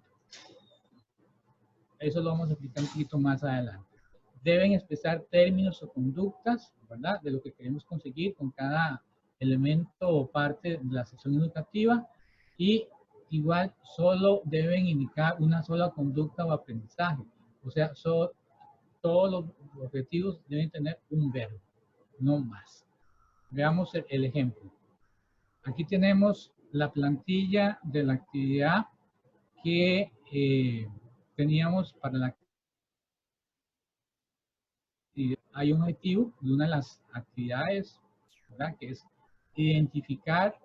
Eso lo vamos a explicar un poquito más adelante. Deben expresar términos o conductas, ¿verdad? De lo que queremos conseguir con cada elemento o parte de la sesión educativa. Y igual solo deben indicar una sola conducta o aprendizaje. O sea, todos los objetivos deben tener un verbo, no más. Veamos el ejemplo. Aquí tenemos la plantilla de la actividad que teníamos para la actividad. Hay un objetivo de una de las actividades, ¿verdad? Que es identificar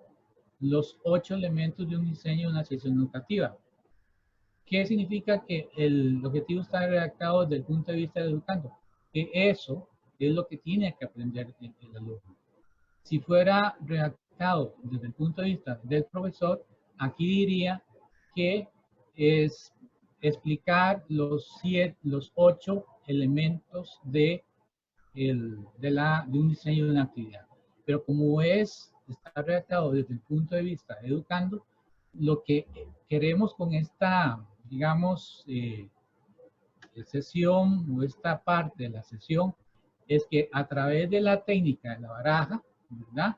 los 8 elementos de un diseño de una sesión educativa. ¿Qué significa que el objetivo está redactado desde el punto de vista del educando? Que eso es lo que tiene que aprender el alumno. Si fuera redactado desde el punto de vista del profesor, aquí diría que es explicar los 8 elementos de un diseño de una actividad. Pero como está redactado desde el punto de vista educando, lo que queremos con esta, digamos, sesión o esta parte de la sesión es que a través de la técnica de la baraja, ¿verdad?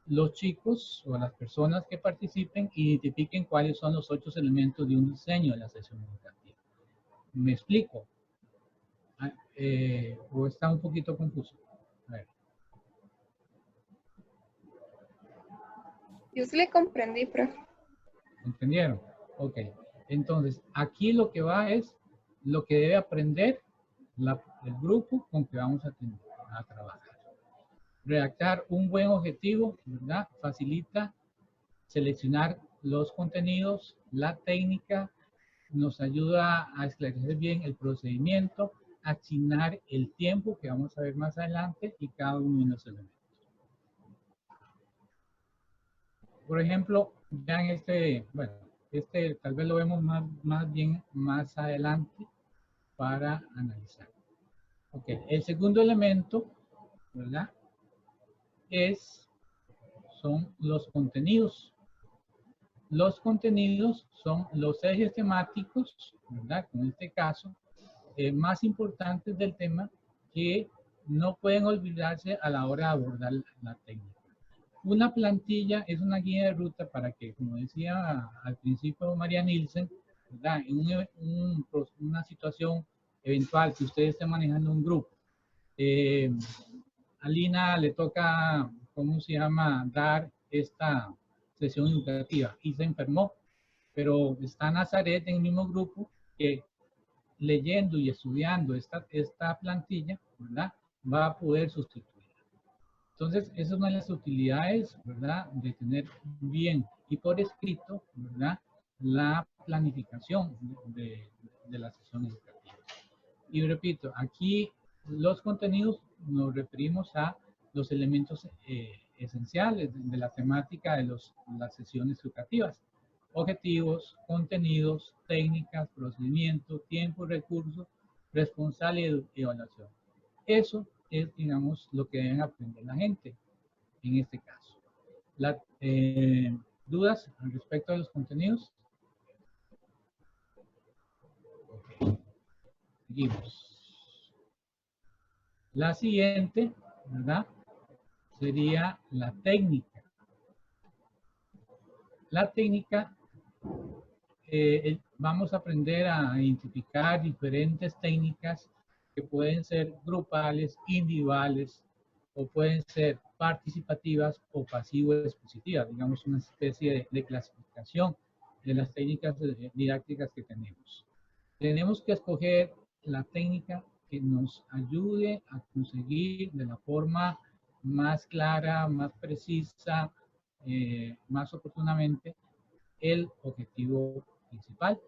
Los chicos o las personas que participen identifiquen cuáles son los 8 elementos de un diseño de la sesión educativa. ¿Me explico? ¿O está un poquito confuso? A ver. Yo sí le comprendí, profe. ¿Entendieron? Ok. Entonces, aquí lo que va es lo que debe aprender el grupo con que vamos a trabajar. Redactar un buen objetivo, ¿verdad? Facilita seleccionar los contenidos, la técnica, nos ayuda a esclarecer bien el procedimiento, asignar el tiempo que vamos a ver más adelante y cada uno de los elementos. Por ejemplo, vean bueno, tal vez lo vemos más bien más adelante para analizar. Ok, el segundo elemento, ¿verdad? Son los contenidos. Los contenidos son los ejes temáticos, ¿verdad? En este caso, más importantes del tema que no pueden olvidarse a la hora de abordar la técnica. Una plantilla es una guía de ruta para que, como decía al principio María Nielsen, ¿verdad? En una situación eventual que usted esté manejando un grupo, a Lina le toca, ¿cómo se llama?, dar esta sesión educativa y se enfermó, pero está Nazaret en el mismo grupo que leyendo y estudiando esta plantilla, ¿verdad?, va a poder sustituir. Entonces, esa es una de las utilidades, ¿verdad?, de tener bien y por escrito, ¿verdad?, la planificación de la sesión educativa. Y repito, aquí los contenidos nos referimos a los elementos esenciales de la temática de las sesiones educativas. Objetivos, contenidos, técnicas, procedimiento, tiempo, recursos, responsabilidad y evaluación. Eso es, digamos, lo que deben aprender la gente en este caso. ¿Dudas al respecto de los contenidos? Okay. Seguimos. La siguiente, ¿verdad?, sería la técnica. La técnica, vamos a aprender a identificar diferentes técnicas que pueden ser grupales, individuales, o pueden ser participativas o pasivo-expositivas, digamos una especie de clasificación de las técnicas didácticas que tenemos. Tenemos que escoger la técnica que nos ayude a conseguir de la forma más clara, más precisa, más oportunamente el objetivo principal.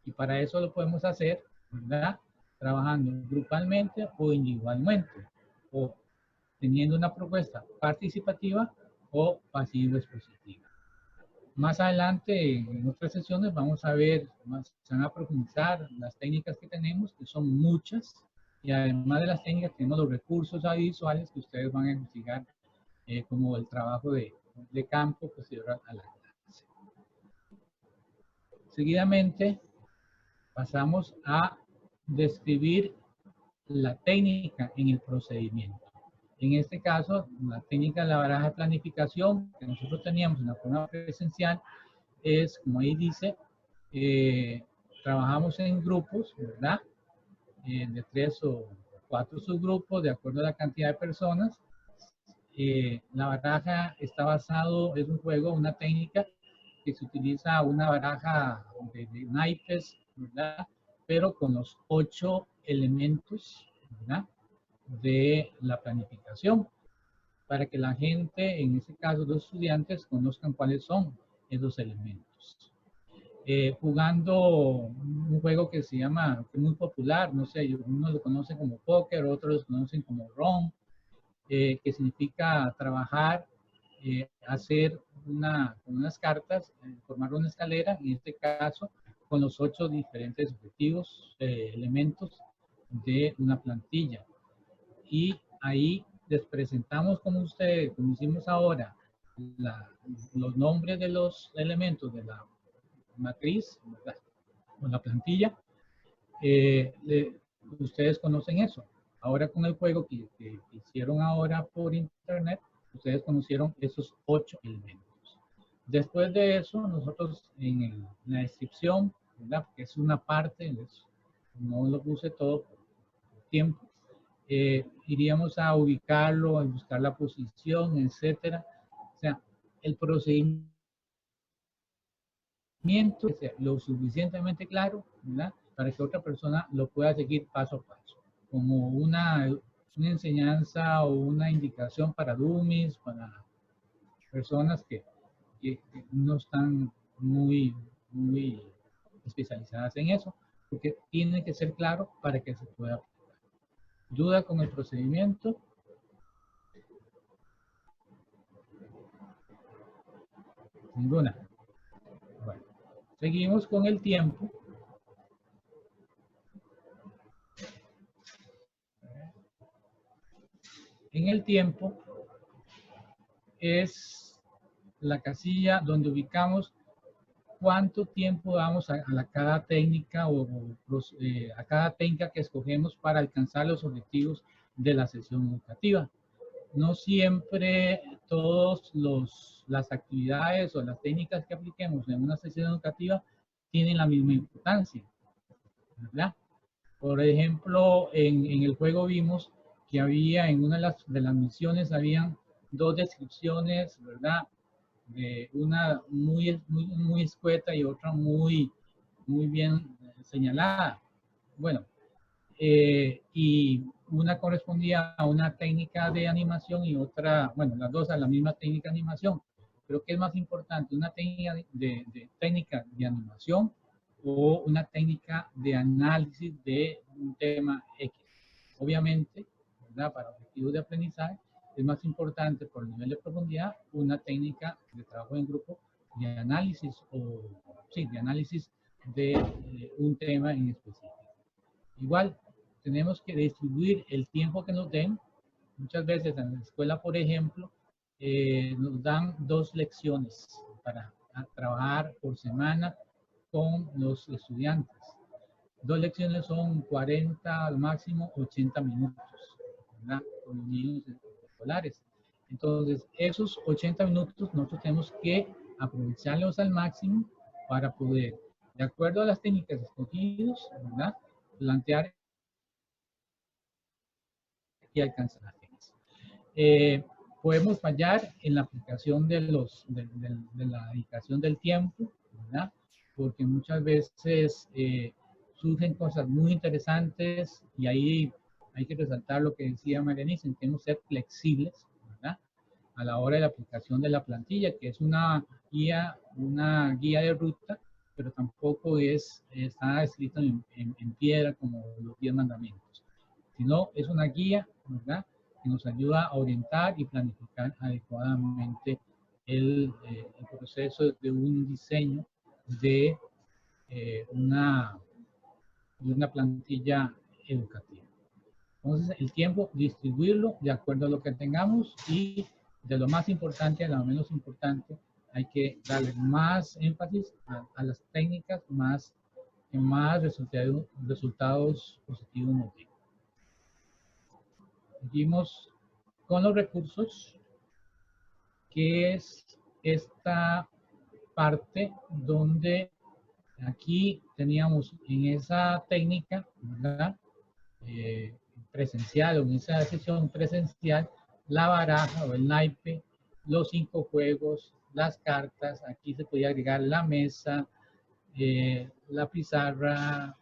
Y para eso lo podemos hacer, ¿verdad? Trabajando grupalmente o individualmente, o teniendo una propuesta participativa o pasivo-expositiva. Más adelante, en otras sesiones, vamos a ver, se van a profundizar las técnicas que tenemos, que son muchas, y además de las técnicas, tenemos los recursos audiovisuales que ustedes van a investigar, como el trabajo de campo posterior a la clase. Seguidamente, pasamos a describir la técnica en el procedimiento. En este caso, la técnica de la baraja de planificación que nosotros teníamos en la forma presencial es, como ahí dice, trabajamos en grupos, ¿verdad? De 3 o 4 subgrupos, de acuerdo a la cantidad de personas. La baraja está basado, es un juego, una técnica que se utiliza una baraja de naipes, ¿verdad? Pero con los 8 elementos, ¿verdad? De la planificación, para que la gente, en este caso los estudiantes, conozcan cuáles son esos elementos. Jugando un juego que se llama, que es muy popular, no sé, uno lo conoce como póker, otros lo conocen como ron, que significa trabajar, hacer unas cartas, formar una escalera, en este caso, con los 8 diferentes objetivos, elementos de una plantilla. Y ahí les presentamos como ustedes, como hicimos ahora, los nombres de los elementos de la matriz, ¿verdad? O la plantilla. Ustedes conocen eso. Ahora con el juego que hicieron ahora por internet, ustedes conocieron esos 8 elementos. Después de eso, nosotros en la descripción, ¿verdad? Que es una parte, no lo puse todo por tiempo, iríamos a ubicarlo, a buscar la posición, etcétera. O sea, el procedimiento sea lo suficientemente claro, ¿verdad? Para que otra persona lo pueda seguir paso a paso, como una enseñanza o una indicación para dummies, para personas que no están muy especializadas en eso, porque tiene que ser claro para que se pueda aplicar. ¿Duda con el procedimiento? Ninguna. Bueno, seguimos con el tiempo. En el tiempo es la casilla donde ubicamos cuánto tiempo damos a cada técnica o a cada técnica que escogemos para alcanzar los objetivos de la sesión educativa. No siempre todas las actividades o las técnicas que apliquemos en una sesión educativa tienen la misma importancia, ¿verdad? Por ejemplo, en el juego vimos que había en una de las misiones habían 2 descripciones, ¿verdad? De una muy escueta y otra muy bien señalada. Bueno, y una correspondía a una técnica de animación y otra, bueno, las dos a la misma técnica de animación. Pero ¿qué es más importante? ¿Una técnica técnica de animación o una técnica de análisis de un tema X? Obviamente, ¿verdad? Para objetivos de aprendizaje, es más importante por el nivel de profundidad una técnica de trabajo en grupo de análisis de análisis de un tema en específico. Igual, tenemos que distribuir el tiempo que nos den. Muchas veces en la escuela, por ejemplo, nos dan 2 lecciones para trabajar por semana con los estudiantes. 2 lecciones son 40, al máximo 80 minutos, ¿verdad? Con los niños escolares. Entonces, esos 80 minutos nosotros tenemos que aprovecharlos al máximo para poder, de acuerdo a las técnicas escogidas, ¿verdad?, plantear y alcanzar las fines. Podemos fallar en la aplicación de la dedicación del tiempo, ¿verdad?, porque muchas veces surgen cosas muy interesantes y ahí hay que resaltar lo que decía Marianisa, tenemos que ser flexibles, ¿verdad?, a la hora de la aplicación de la plantilla, que es una guía de ruta, pero tampoco está escrito en piedra como los 10 mandamientos, sino es una guía, ¿verdad?, que nos ayuda a orientar y planificar adecuadamente el proceso de un diseño de una plantilla educativa. Entonces, el tiempo, distribuirlo de acuerdo a lo que tengamos y de lo más importante a lo menos importante, hay que darle más énfasis a las técnicas que más resultados positivos nos den. Seguimos con los recursos, que es esta parte donde aquí teníamos en esa técnica, ¿verdad?, presencial, o en esa sesión presencial, la baraja o el naipe, los 5 juegos, las cartas, aquí se podía agregar la mesa, la pizarra,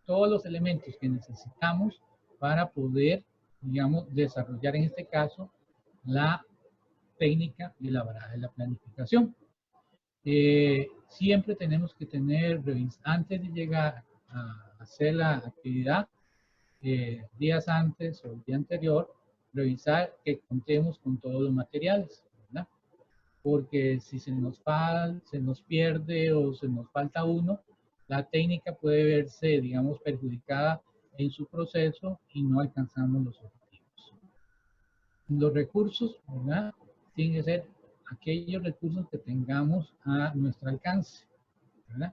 todos los elementos que necesitamos para poder, digamos, desarrollar en este caso la técnica de la baraja de la planificación. Siempre tenemos que tener, antes de llegar a hacer la actividad, días antes o el día anterior, revisar que contemos con todos los materiales, ¿verdad?, porque si se nos pierde o se nos falta uno, la técnica puede verse, digamos, perjudicada en su proceso y no alcanzamos los objetivos. Los recursos, ¿verdad?, tienen que ser aquellos recursos que tengamos a nuestro alcance, ¿verdad?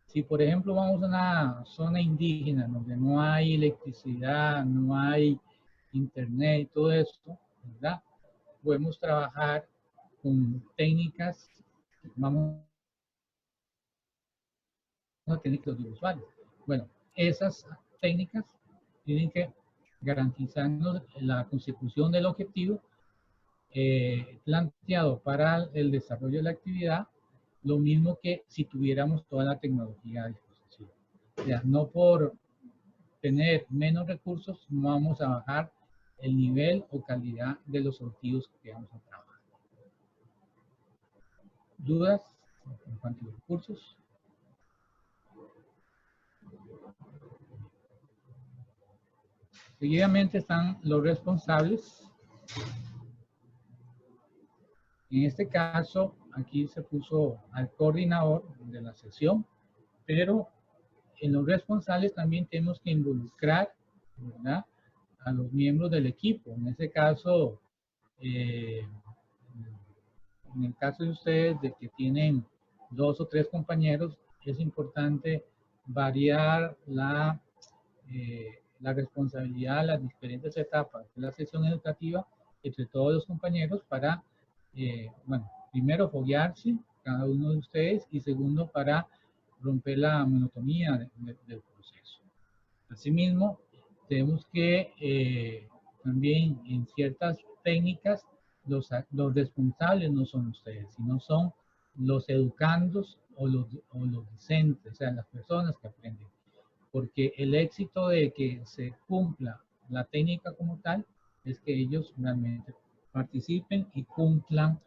Si, por ejemplo, vamos a una zona indígena donde no hay electricidad, no hay internet y todo esto, ¿verdad?, podemos trabajar con técnicas, vamos a técnicas audiovisuales. Bueno, esas técnicas tienen que garantizarnos la consecución del objetivo planteado para el desarrollo de la actividad, lo mismo que si tuviéramos toda la tecnología a disposición. O sea, no por tener menos recursos no vamos a bajar el nivel o calidad de los objetivos que vamos a trabajar. ¿Dudas en cuanto a los recursos? Seguidamente están los responsables. En este caso, aquí se puso al coordinador de la sesión, pero en los responsables también tenemos que involucrar, ¿verdad?, a los miembros del equipo. En este caso, en el caso de ustedes, de que tienen 2 o 3 compañeros, es importante variar la responsabilidad, las diferentes etapas de la sesión educativa entre todos los compañeros para, bueno, primero foguearse cada uno de ustedes y segundo para romper la monotonía del proceso. Asimismo, tenemos que también en ciertas técnicas los responsables no son ustedes, sino son los educandos o los docentes, o sea, las personas que aprenden. Porque el éxito de que se cumpla la técnica como tal es que ellos realmente participen y cumplan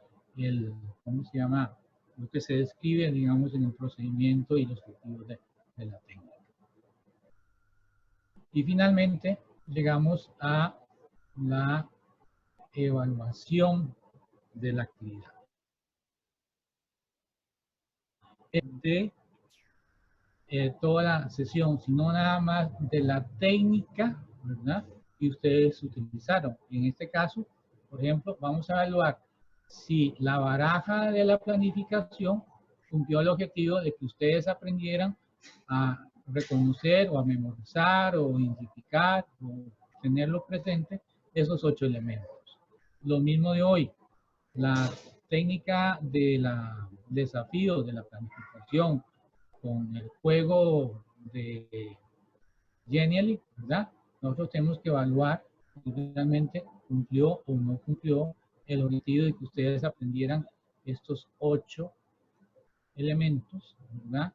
¿cómo se llama?, lo que se describe, digamos, en el procedimiento y los objetivos de la técnica. Y finalmente llegamos a la evaluación de la actividad. De toda la sesión, sino nada más de la técnica, ¿verdad?, que ustedes utilizaron. En este caso, por ejemplo, vamos a evaluar si la baraja de la planificación cumplió el objetivo de que ustedes aprendieran a reconocer o a memorizar o identificar o tenerlo presente esos 8 elementos. Lo mismo de hoy, la técnica de la desafío de la planificación con el juego de Genially, ¿verdad? Nosotros tenemos que evaluar si realmente cumplió o no cumplió el objetivo de que ustedes aprendieran estos 8 elementos, ¿verdad?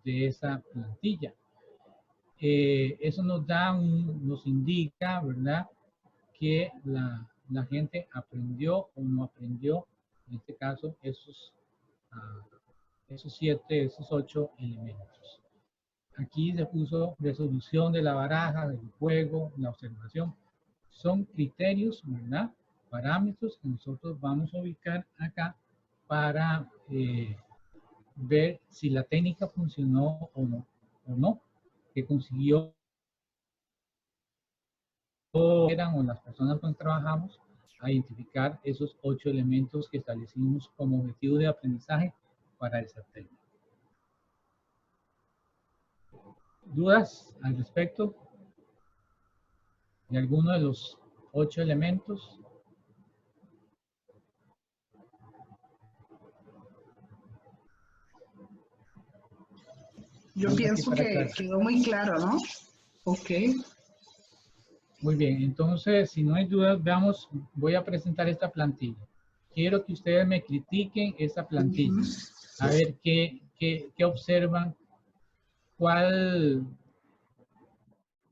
De esa plantilla. Eso nos indica, ¿verdad? Que la gente aprendió o no aprendió, en este caso, esos 8 elementos. Aquí se puso resolución de la baraja, del juego, la observación. Son criterios, ¿verdad? Parámetros que nosotros vamos a ubicar acá para ver si la técnica funcionó o no, que consiguió o las personas con que trabajamos a identificar esos 8 elementos que establecimos como objetivo de aprendizaje para esa técnica. ¿Dudas al respecto de alguno de los 8 elementos? Yo pienso que quedó muy claro, ¿no? Ok. Muy bien, entonces, si no hay dudas, veamos, voy a presentar esta plantilla. Quiero que ustedes me critiquen esta plantilla. A ver qué observan, cuál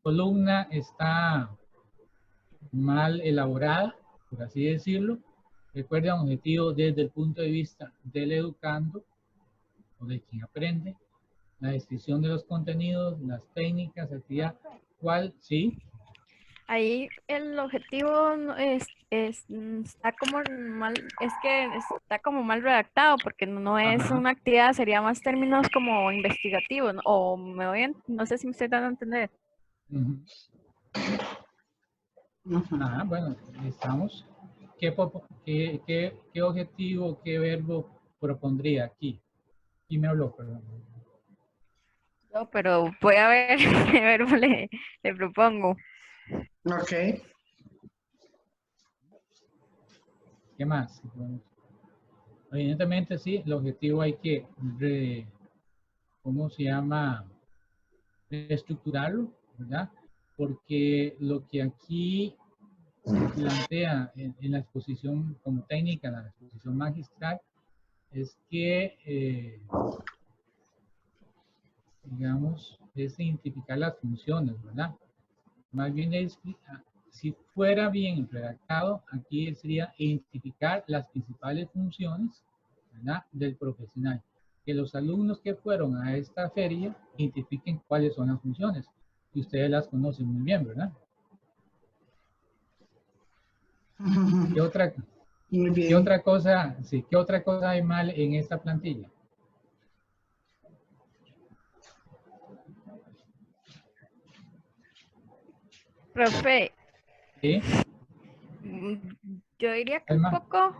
columna está mal elaborada, por así decirlo. Recuerden, objetivo desde el punto de vista del educando o de quien aprende, la descripción de los contenidos, las técnicas, actividad, ¿cuál? Sí. Ahí el objetivo está como mal, es que está como mal redactado porque no es una actividad, sería más términos como investigativos, ¿no? O me oyen, no sé si me estoy dando a entender. Bueno, estamos. ¿Qué objetivo, qué verbo propondría aquí? ¿Quién me habló? Perdón. No, pero voy a ver qué verbo le propongo. Ok. ¿Qué más? Evidentemente sí, el objetivo hay que, ¿cómo se llama? Reestructurarlo, ¿verdad? Porque lo que aquí se plantea en la exposición como técnica, la exposición magistral, es que, digamos, es identificar las funciones, ¿verdad? Más bien, si fuera bien redactado, aquí sería identificar las principales funciones, ¿verdad?, del profesional. Que los alumnos que fueron a esta feria identifiquen cuáles son las funciones. Y ustedes las conocen muy bien, ¿verdad? ¿Qué otra cosa, sí, qué otra cosa hay mal en esta plantilla? Profe, ¿Sí? Yo diría que un poco,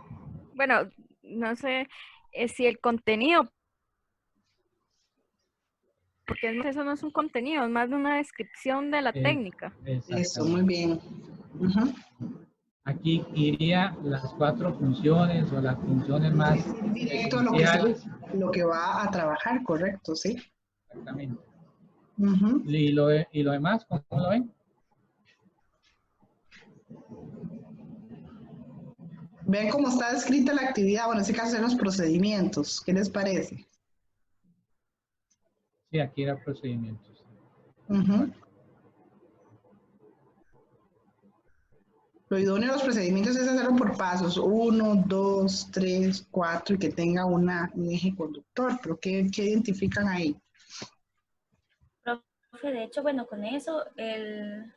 bueno, no sé si el contenido, porque eso no es un contenido, es más de una descripción de la técnica. Eso, muy bien. Aquí iría las 4 funciones o las funciones más directo esenciales. Lo que va a trabajar, correcto, sí. Exactamente. ¿Y lo demás, cómo lo ven? Ven cómo está descrita la actividad, bueno, en este caso son los procedimientos. ¿Qué les parece? Sí, aquí era procedimientos. Lo idóneo de los procedimientos es hacerlo por pasos, 1, 2, 3, 4 y que tenga un eje conductor. ¿Pero qué identifican ahí? Profe, de hecho, bueno, con eso el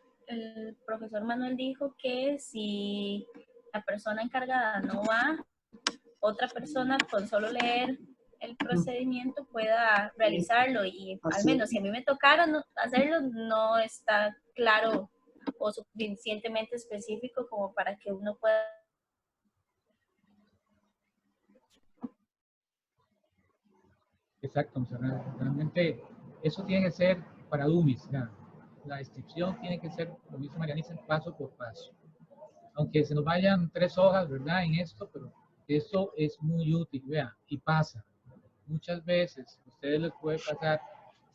profesor Manuel dijo que si la persona encargada no va, otra persona con solo leer el procedimiento pueda realizarlo y al menos si a mí me tocaron hacerlo, no está claro o suficientemente específico como para que uno pueda. Exacto, realmente eso tiene que ser para dummies, la descripción tiene que ser, como dice Marianisa, paso por paso. Aunque se nos vayan 3 hojas, ¿verdad? En esto, pero eso es muy útil, vea, y pasa, muchas veces a ustedes les puede pasar,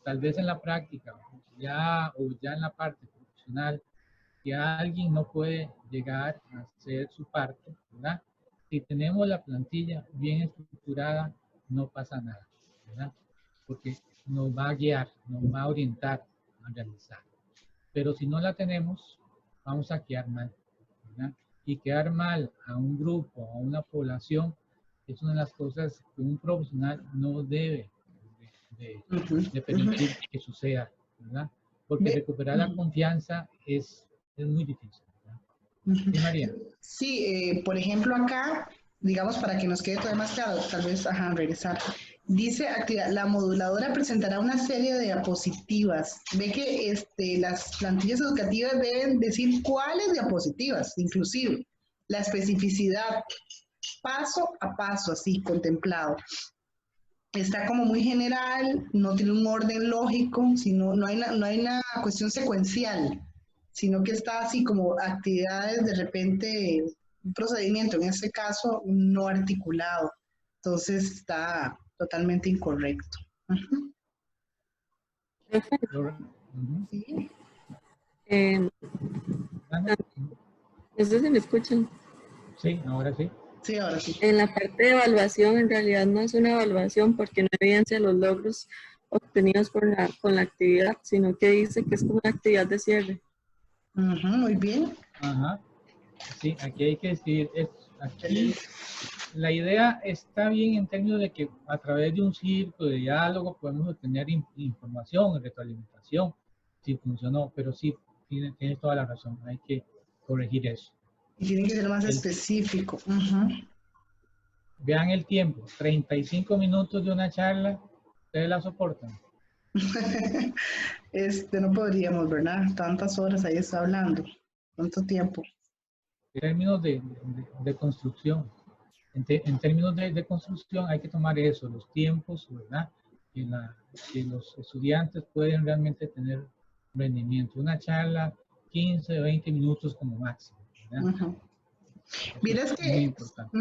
tal vez en la práctica, ya en la parte profesional, que alguien no puede llegar a hacer su parte, ¿verdad? Si tenemos la plantilla bien estructurada, no pasa nada, ¿verdad? Porque nos va a guiar, nos va a orientar a realizar. Pero si no la tenemos, vamos a quedar mal, ¿verdad? Y quedar mal a un grupo, a una población, es una de las cosas que un profesional no debe de permitir que suceda, ¿verdad? Porque recuperar la confianza es muy difícil, ¿verdad? ¿Sí, María? Sí, por ejemplo acá, digamos para que nos quede todavía más claro, tal vez, regresar. Dice actividad, la moduladora presentará una serie de diapositivas. Ve que las plantillas educativas deben decir cuáles diapositivas, inclusive la especificidad, paso a paso, así contemplado. Está como muy general, no tiene un orden lógico, sino no hay una cuestión secuencial, sino que está así como actividades de repente, un procedimiento, en este caso, no articulado. Entonces está totalmente incorrecto. Sí. ¿Ana? No sé si me escuchan. Sí, ahora sí. Sí, ahora sí. En la parte de evaluación, en realidad no es una evaluación porque no evidencia los logros obtenidos con la actividad, sino que dice que es como una actividad de cierre. Muy bien. Ajá. Sí, aquí hay que decir, aquí la idea está bien en términos de que a través de un círculo de diálogo podemos obtener información, retroalimentación, si funcionó, pero sí, tienes toda la razón, hay que corregir eso. Y tiene que ser más específico. Vean el tiempo, 35 minutos de una charla, ¿ustedes la soportan? No podríamos, ¿verdad? Tantas horas ahí está hablando. ¿Cuánto tiempo? En términos de construcción, en términos de construcción hay que tomar eso, los tiempos, ¿verdad? Que los estudiantes pueden realmente tener rendimiento. Una charla, 15 o 20 minutos como máximo, ¿verdad? Vieras es que muy importante.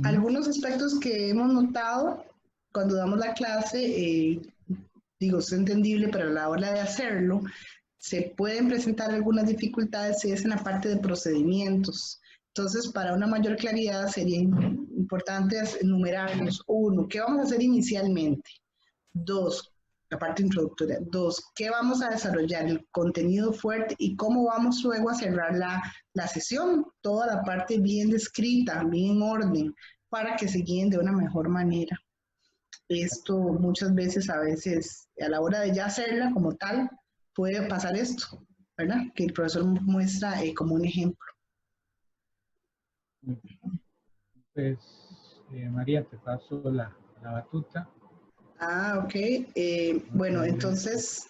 Algunos aspectos que hemos notado cuando damos la clase, digo, es entendible, pero a la hora de hacerlo, se pueden presentar algunas dificultades si es en la parte de procedimientos. Entonces, para una mayor claridad sería importante enumerarlos. 1, ¿qué vamos a hacer inicialmente? 2, la parte introductoria. 2, ¿qué vamos a desarrollar? El contenido fuerte y cómo vamos luego a cerrar la sesión. Toda la parte bien descrita, bien en orden, para que se guíen de una mejor manera. Esto muchas veces, a la hora de ya hacerla como tal, puede pasar esto, ¿verdad? Que el profesor muestra como un ejemplo. Pues, María, te paso la batuta. Ok. Bueno, entonces,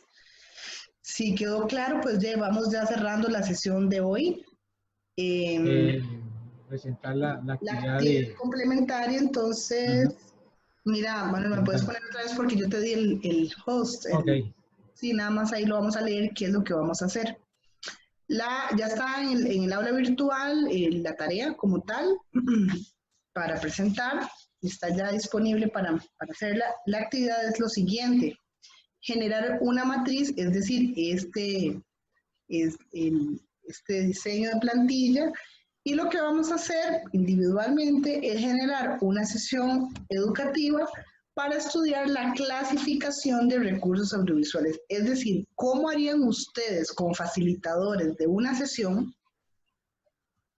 si quedó claro, pues ya vamos ya cerrando la sesión de hoy. Presentar la actividad complementaria, entonces, mira, bueno, me puedes poner otra vez porque yo te di el host. Sí, nada más ahí lo vamos a leer, qué es lo que vamos a hacer. Ya está en el aula virtual la tarea como tal para presentar, está ya disponible para hacerla. La actividad es lo siguiente: generar una matriz, es decir, este diseño de plantilla, y lo que vamos a hacer individualmente es generar una sesión educativa para estudiar la clasificación de recursos audiovisuales. Es decir, ¿cómo harían ustedes como facilitadores de una sesión,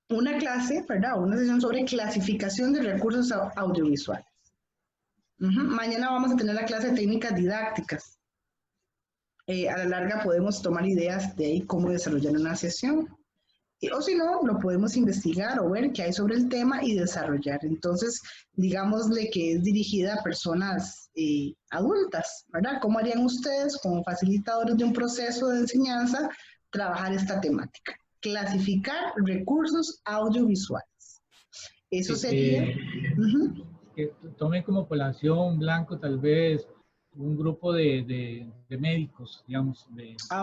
una clase, ¿verdad? Una sesión sobre clasificación de recursos audiovisuales? Mañana vamos a tener la clase de técnicas didácticas. A la larga podemos tomar ideas de ahí cómo desarrollar una sesión. O si no, lo podemos investigar o ver qué hay sobre el tema y desarrollar. Entonces, digámosle que es dirigida a personas adultas, ¿verdad? ¿Cómo harían ustedes como facilitadores de un proceso de enseñanza trabajar esta temática? Clasificar recursos audiovisuales. Eso sería... Que tomen como población blanco tal vez un grupo de médicos, digamos,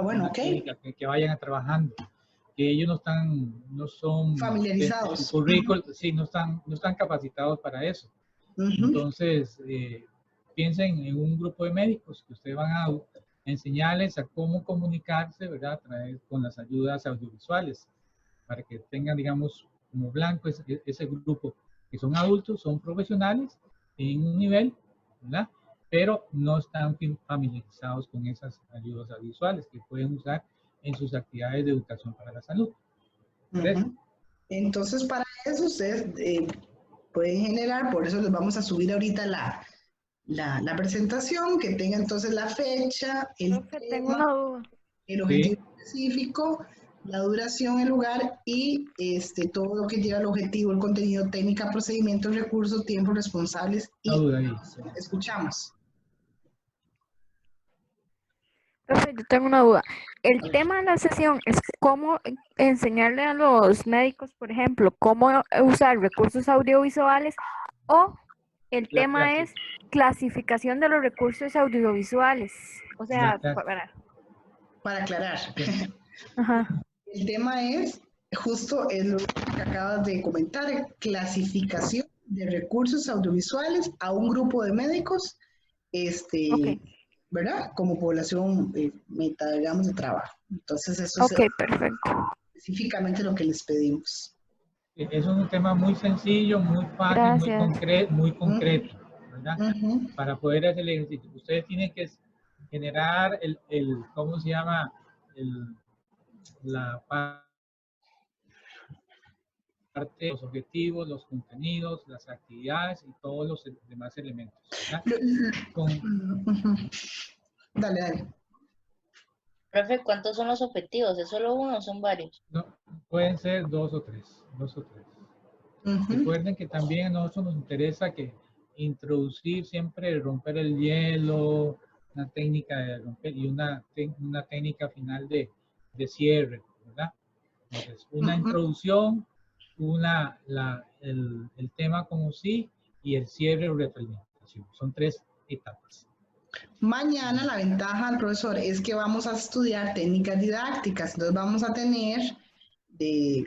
bueno, que vayan a trabajando, que ellos no son familiarizados. Su currículum, sí, no están capacitados para eso. Entonces, piensen en un grupo de médicos que ustedes van a enseñarles a cómo comunicarse, ¿verdad? A través, con las ayudas audiovisuales, para que tengan, digamos, como blanco ese grupo, que son adultos, son profesionales en un nivel, ¿verdad? Pero no están familiarizados con esas ayudas audiovisuales que pueden usar en sus actividades de educación para la salud. Entonces, para eso ustedes pueden generar, por eso les vamos a subir ahorita la presentación, que tenga entonces la fecha, el Tengo tema, una duda. el objetivo específico, la duración, el lugar y todo lo que lleva al objetivo, el contenido, técnica, procedimientos, recursos, tiempos, responsables y escuchamos. Profe, yo tengo una duda. El tema de la sesión es cómo enseñarle a los médicos, por ejemplo, cómo usar recursos audiovisuales, o el tema es clasificación de los recursos audiovisuales. O sea, para aclarar. Ajá. El tema es justo lo que acabas de comentar, clasificación de recursos audiovisuales a un grupo de médicos, ¿verdad? Como población meta, digamos, de trabajo. Entonces, eso es perfecto. Específicamente lo que les pedimos. Es un tema muy sencillo, muy fácil, muy concreto, ¿verdad? Para poder hacer el ejercicio. Ustedes tienen que generar ¿cómo se llama? La parte, los objetivos, los contenidos, las actividades y todos los demás elementos, ¿verdad? Dale. Profe, ¿cuántos son los objetivos? ¿Es solo uno o son varios? No, pueden ser dos o tres. Recuerden que también a nosotros nos interesa que introducir siempre, romper el hielo, una técnica de romper y una técnica final de cierre, ¿verdad? Entonces, una introducción, el tema como sí y el cierre o retroalimentación. Son 3 etapas. Mañana la ventaja del profesor es que vamos a estudiar técnicas didácticas, entonces vamos a tener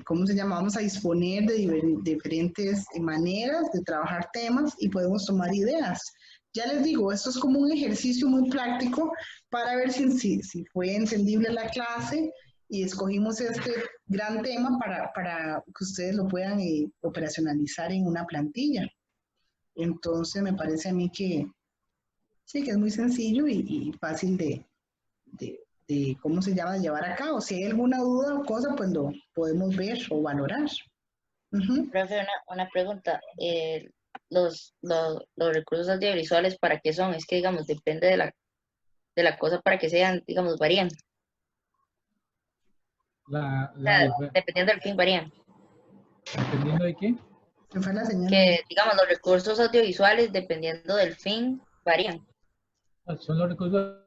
¿cómo se llama? Vamos a disponer de diferentes maneras de trabajar temas y podemos tomar ideas. Ya les digo, esto es como un ejercicio muy práctico para ver si fue entendible la clase, y escogimos este gran tema para que ustedes lo puedan operacionalizar en una plantilla. Entonces me parece a mí que sí, que es muy sencillo y fácil de ¿cómo se llama?, llevar a cabo. Si hay alguna duda o cosa, pues lo podemos ver o valorar. Profe, una pregunta. Los recursos audiovisuales, ¿para qué son? Es que, digamos, depende de la cosa para que sean, digamos, varían. Dependiendo del fin, varían. ¿Dependiendo de qué? Que, digamos, los recursos audiovisuales, dependiendo del fin, varían. Son los recursos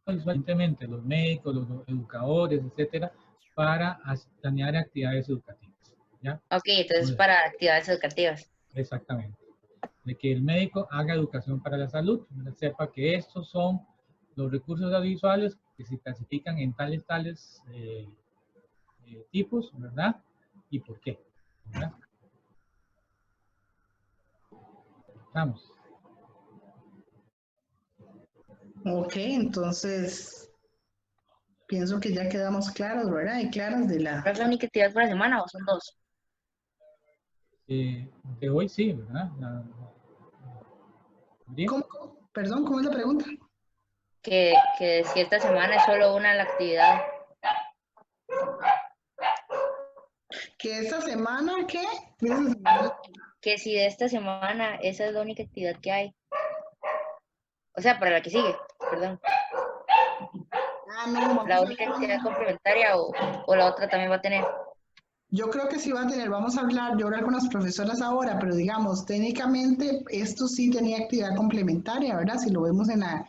evidentemente los médicos, los educadores, etcétera, para planear actividades educativas, ¿ya? Ok, entonces para actividades educativas. Exactamente. De que el médico haga educación para la salud, sepa que estos son los recursos audiovisuales que se clasifican en tales tipos, ¿verdad? ¿Y por qué? ¿Verdad? Vamos. Ok, entonces pienso que ya quedamos claros, ¿verdad? Y claras de la... ¿Es la única actividad por la semana o son 2? De hoy sí, ¿verdad? Perdón, ¿cómo es la pregunta? Que si esta semana es solo una la actividad. ¿Que esta semana qué? Que si de esta semana esa es la única actividad que hay. O sea, para la que sigue, perdón. No, ¿la única actividad complementaria o la otra también va a tener? Yo creo que sí va a tener, yo voy a hablar con las profesoras ahora, pero digamos, técnicamente esto sí tenía actividad complementaria, ¿verdad? Si lo vemos en la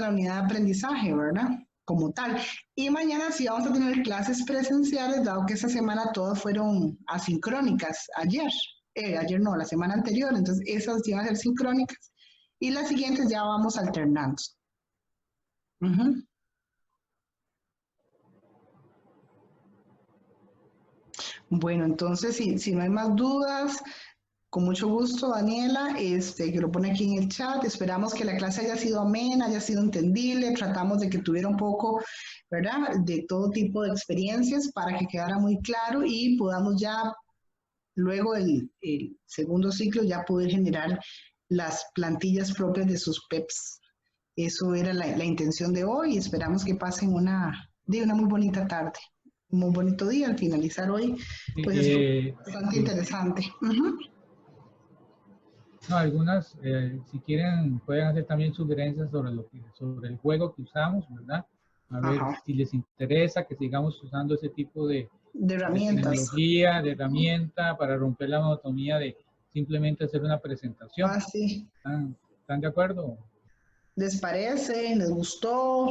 unidad de aprendizaje, ¿verdad? Como tal. Y mañana sí vamos a tener clases presenciales, dado que esta semana todas fueron asincrónicas. Ayer no, la semana anterior, entonces esas sí van a ser sincrónicas. Y las siguientes ya vamos alternando. Bueno, entonces si no hay más dudas, Con mucho gusto, Daniela, que lo pone aquí en el chat. Esperamos que la clase haya sido amena, haya sido entendible. Tratamos de que tuviera un poco, ¿verdad?, de todo tipo de experiencias para que quedara muy claro y podamos ya, luego el segundo ciclo, ya poder generar las plantillas propias de sus PEPs. Eso era la intención de hoy y esperamos que pasen una muy bonita tarde, un muy bonito día al finalizar hoy. Pues es bastante interesante. No, algunas, si quieren, pueden hacer también sugerencias sobre el juego que usamos, ¿verdad? A ver si les interesa que sigamos usando ese tipo de herramientas. De tecnología, de herramienta para romper la monotonía de simplemente hacer una presentación. Ah, sí. ¿Están de acuerdo? ¿Les parece? ¿Les gustó?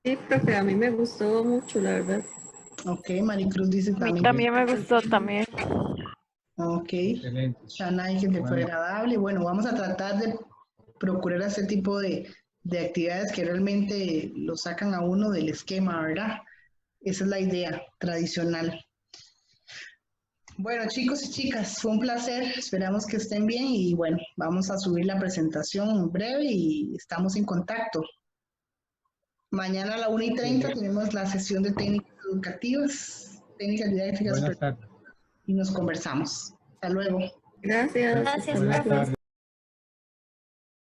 Sí, profe, a mí me gustó mucho, la verdad. Ok, Maricruz dice también. A mí también me gustó también. Ok. Excelente. Shanay, que fue agradable. Bueno, vamos a tratar de procurar ese tipo de actividades que realmente lo sacan a uno del esquema, ¿verdad? Esa es la idea tradicional. Bueno, chicos y chicas, fue un placer. Esperamos que estén bien y bueno, vamos a subir la presentación en breve y estamos en contacto. Mañana a la 1:30 tenemos la sesión de técnicas educativas, técnicas didácticas. Buenas tardes. Y nos conversamos. Hasta luego. Gracias. Gracias, Buenas profe. tardes.